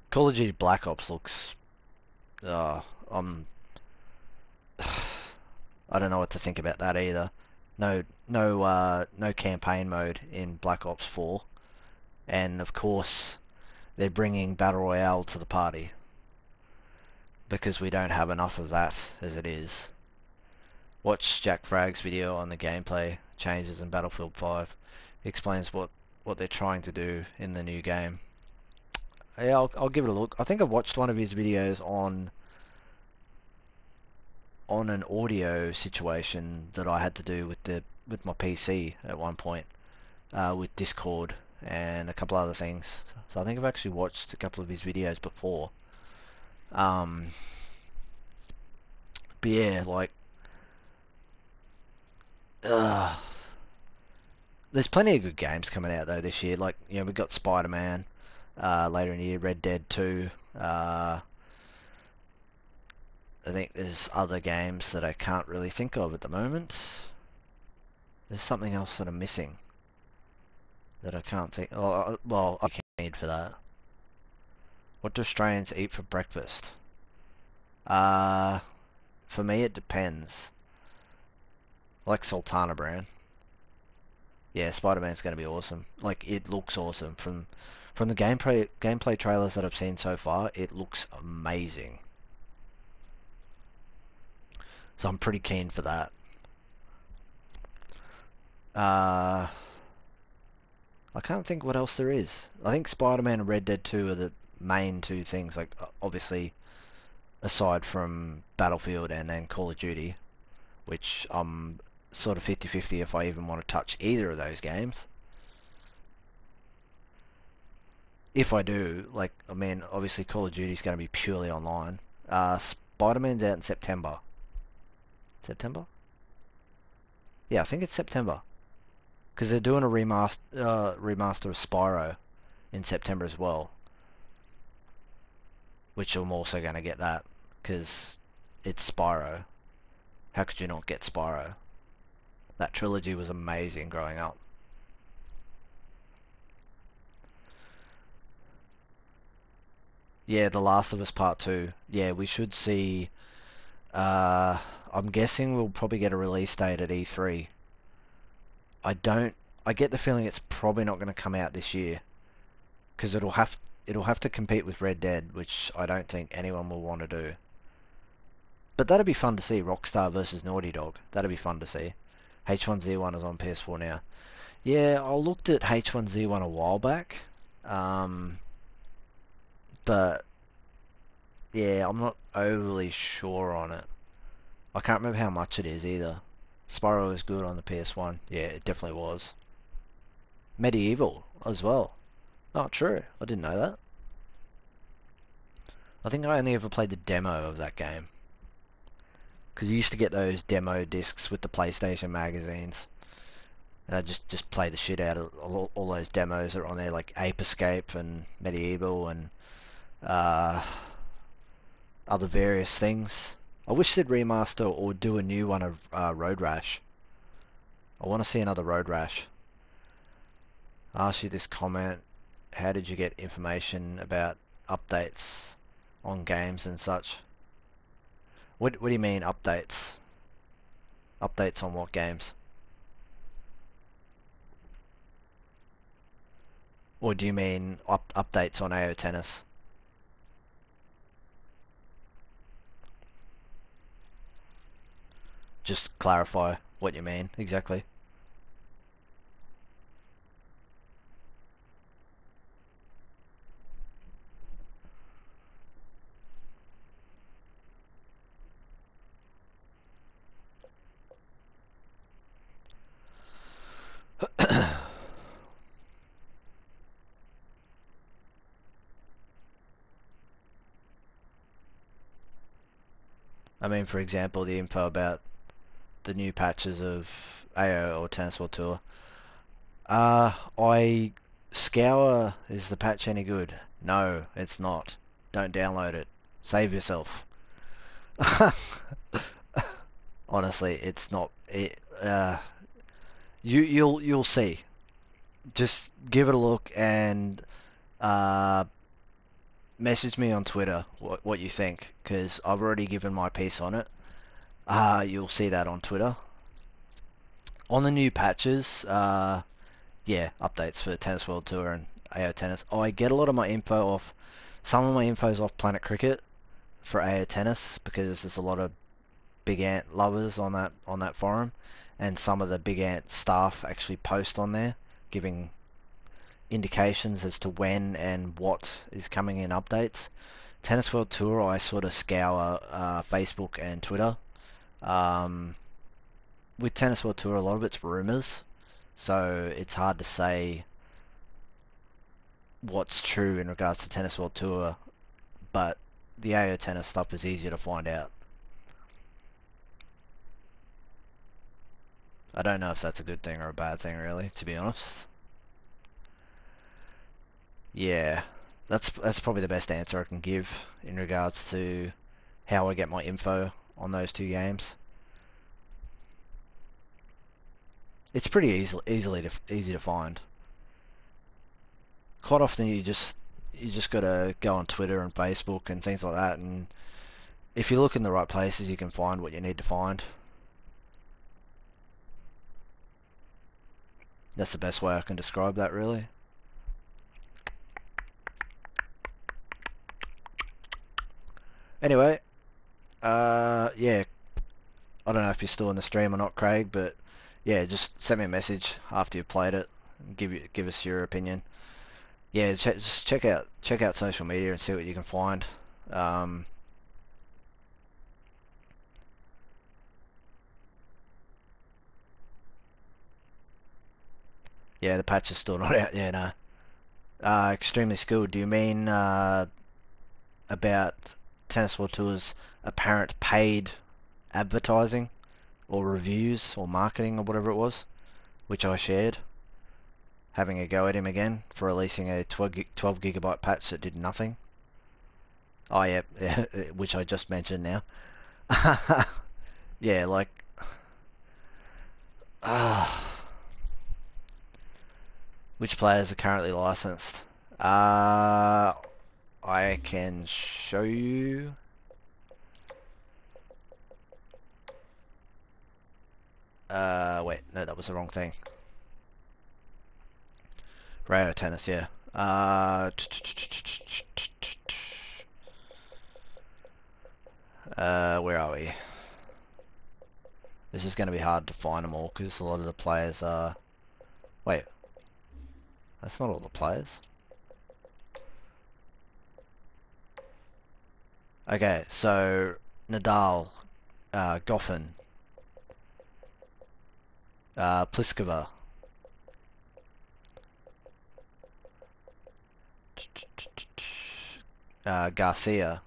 A: Call of Duty Black Ops looks. I'm. I don't know what to think about that either. No campaign mode in Black Ops 4, and of course they're bringing Battle Royale to the party because we don't have enough of that as it is. Watch Jack Fragg's video on the gameplay changes in Battlefield 5. He explains what they're trying to do in the new game. Yeah, I'll give it a look. I think I've watched one of his videos on an audio situation that I had to do with my PC at one point, with Discord and a couple other things. So I think I've actually watched a couple of his videos before. But yeah, like, there's plenty of good games coming out though this year. Like, we've got Spider-Man later in the year, Red Dead 2. I think there's other games that I can't really think of at the moment. There's something else that I'm missing that I can't think. Oh, well, I can't need for that. What do Australians eat for breakfast? Uh, for me, it depends. Like Sultana brand. Yeah, Spider-Man's going to be awesome. Like, it looks awesome. From the gameplay trailers that I've seen so far, it looks amazing. So I'm pretty keen for that. I can't think what else there is. I think Spider-Man and Red Dead 2 are the main two things. Like, obviously, aside from Battlefield and then Call of Duty, which I'm sort of 50-50 if I even want to touch either of those games. If I do, like, I mean, obviously Call of Duty is going to be purely online. Spider-Man's out in September. September? Yeah, I think it's September. Because they're doing a remaster of Spyro in September as well. Which I'm also going to get that. Because it's Spyro. How could you not get Spyro? That trilogy was amazing growing up. Yeah, The Last of Us Part 2. Yeah, we should see... I'm guessing we'll probably get a release date at E3. I don't... I get the feeling it's probably not going to come out this year. Because it'll have to compete with Red Dead, which I don't think anyone will want to do. But that'd be fun to see, Rockstar versus Naughty Dog. That'd be fun to see. H1Z1 is on PS4 now. Yeah, I looked at H1Z1 a while back. Um, but yeah, I'm not overly sure on it. I can't remember how much it is either. Spyro was good on the PS1. Yeah, it definitely was. Medieval as well. Oh, true. I didn't know that. I think I only ever played the demo of that game. Because you used to get those demo discs with the PlayStation magazines. And I just play the shit out of all those demos that are on there, like Ape Escape and Medieval and uh, other various things. I wish they'd remaster or do a new one of Road Rash. I want to see another Road Rash. I asked you this comment. How did you get information about updates on games and such? What do you mean updates? Updates on what games? Or do you mean updates on AO Tennis? Just clarify what you mean exactly. I mean, for example, the info about the new patches of AO or Tennis World Tour. I Scour, is the patch any good? No, it's not. Don't download it. Save yourself. Honestly, it's not. You'll see. Just give it a look and uh, message me on Twitter what you think, because I've already given my piece on it. You'll see that on Twitter. On the new patches, yeah, updates for Tennis World Tour and AO Tennis. I get a lot of my info off. Some of my info's off Planet Cricket for AO Tennis because there's a lot of Big Ant lovers on that forum, and some of the Big Ant staff actually post on there, giving indications as to when and what is coming in updates. Tennis World Tour, I sort of scour Facebook and Twitter. Um, with Tennis World Tour, a lot of it's rumors, so it's hard to say what's true in regards to Tennis World Tour, but the AO Tennis stuff is easier to find out. I don't know if that's a good thing or a bad thing, really, to be honest. Yeah, that's probably the best answer I can give in regards to how I get my info on those two games. It's pretty easy to find. Quite often you just gotta go on Twitter and Facebook and things like that and if you look in the right places, you can find what you need to find. That's the best way I can describe that, really. Anyway, yeah, I don't know if you're still in the stream or not, Craig, but yeah, just send me a message after you've played it and give us your opinion. Yeah, just check out social media and see what you can find. Yeah, the patch is still not out. Yeah, no. Extremely skilled. Do you mean about Tennis World Tour's apparent paid advertising or reviews or marketing or whatever it was, which I shared, having a go at him again for releasing a 12 gigabyte patch that did nothing? Oh yeah, which I just mentioned now. Yeah, like, which players are currently licensed? I can show you. Wait, no, that was the wrong thing. Rayo Tennis, yeah. Where are we? This is going to be hard to find them all because a lot of the players are... Wait, that's not all the players. Okay, so Nadal, Goffin, Pliskova, Garcia,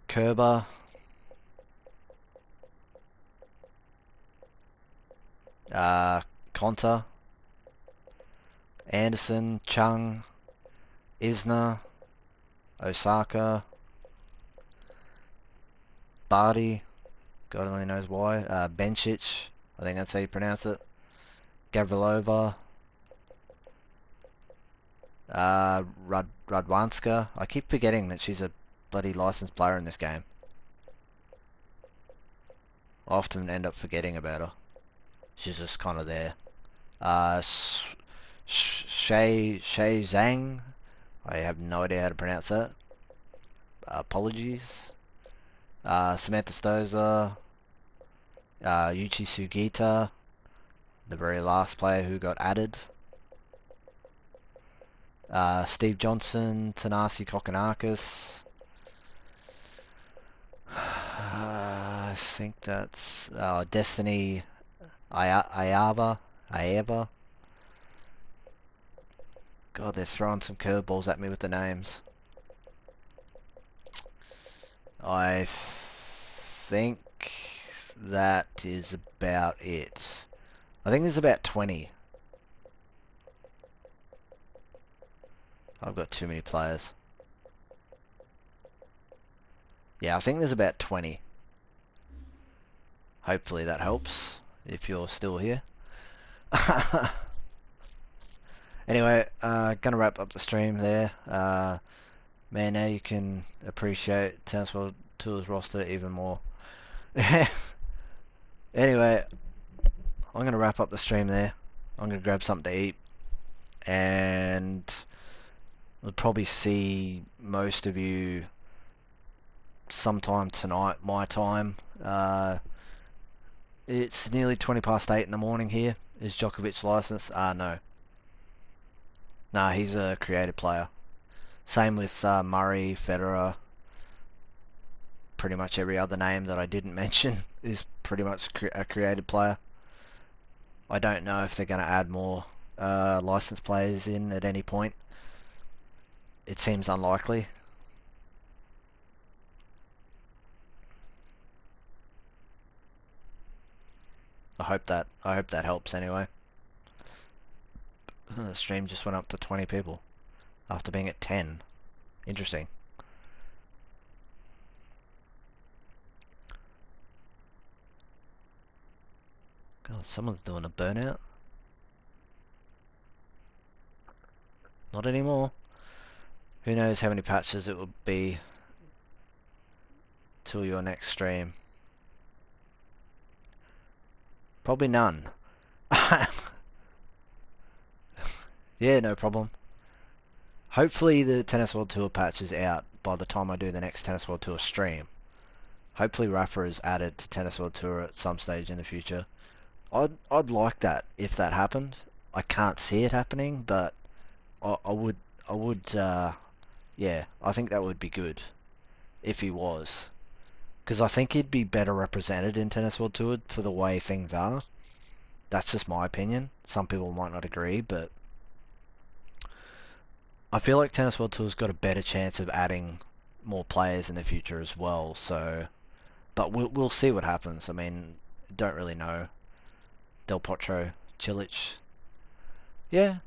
A: Kerber, Konta, Anderson, Chung, Isner, Osaka, Barty, God only knows why, Bencic, I think that's how you pronounce it, Gavrilova, Radwanska. I keep forgetting that she's a bloody licensed player in this game. I often end up forgetting about her. She's just kind of there. Shay Zhang. I have no idea how to pronounce that. Apologies. Samantha Stoza. Yuchi Sugita. The very last player who got added. Steve Johnson. Tanasi Kokonakis. I think that's Destiny Ayava. God, they're throwing some curveballs at me with the names. I think that is about it. I think there's about 20. I've got too many players. Yeah, I think there's about 20. Hopefully that helps if you're still here. Anyway, gonna wrap up the stream there. Man, now you can appreciate Tennis World Tour's roster even more. Anyway, I'm gonna wrap up the stream there. I'm gonna grab something to eat, and we'll probably see most of you sometime tonight, my time. It's nearly 20 past 8 in the morning here. Is Djokovic licensed? No. Nah, he's a created player. Same with Murray, Federer. Pretty much every other name that I didn't mention is pretty much a created player. I don't know if they're going to add more licensed players in at any point. It seems unlikely. I hope that helps anyway. The stream just went up to 20 people after being at 10. Interesting. God, someone's doing a burnout. Not anymore. Who knows how many patches it will be till your next stream? Probably none. Yeah, no problem. Hopefully the Tennis World Tour patch is out by the time I do the next Tennis World Tour stream. Hopefully Rafa is added to Tennis World Tour at some stage in the future. I'd like that if that happened. I can't see it happening, but I would yeah, I think that would be good if he was, because I think he'd be better represented in Tennis World Tour for the way things are. That's just my opinion. Some people might not agree, but I feel like Tennis World Tour's got a better chance of adding more players in the future as well. So, but we'll see what happens. I mean, don't really know. Del Potro, Chilich. Yeah,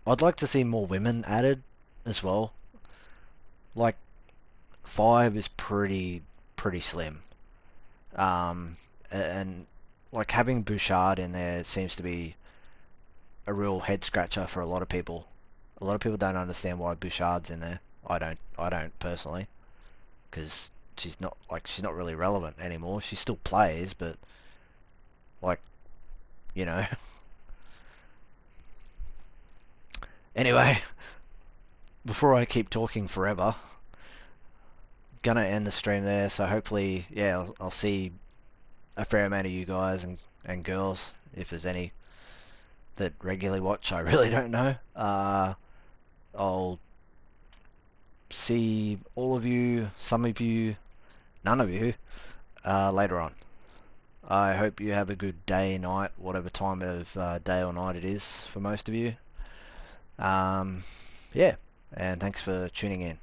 A: I'd like to see more women added as well. Like 5 is pretty slim. And like having Bouchard in there seems to be a real head scratcher for a lot of people. A lot of people don't understand why Bouchard's in there. I don't personally, because she's not really relevant anymore. She still plays, but like, you know. Anyway, before I keep talking forever, gonna end the stream there. So hopefully, yeah, I'll see a fair amount of you guys and girls, if there's any that regularly watch. I really don't know. I'll see all of you, some of you, none of you, later on. I hope you have a good day, night, whatever time of day or night it is for most of you. Yeah, and thanks for tuning in.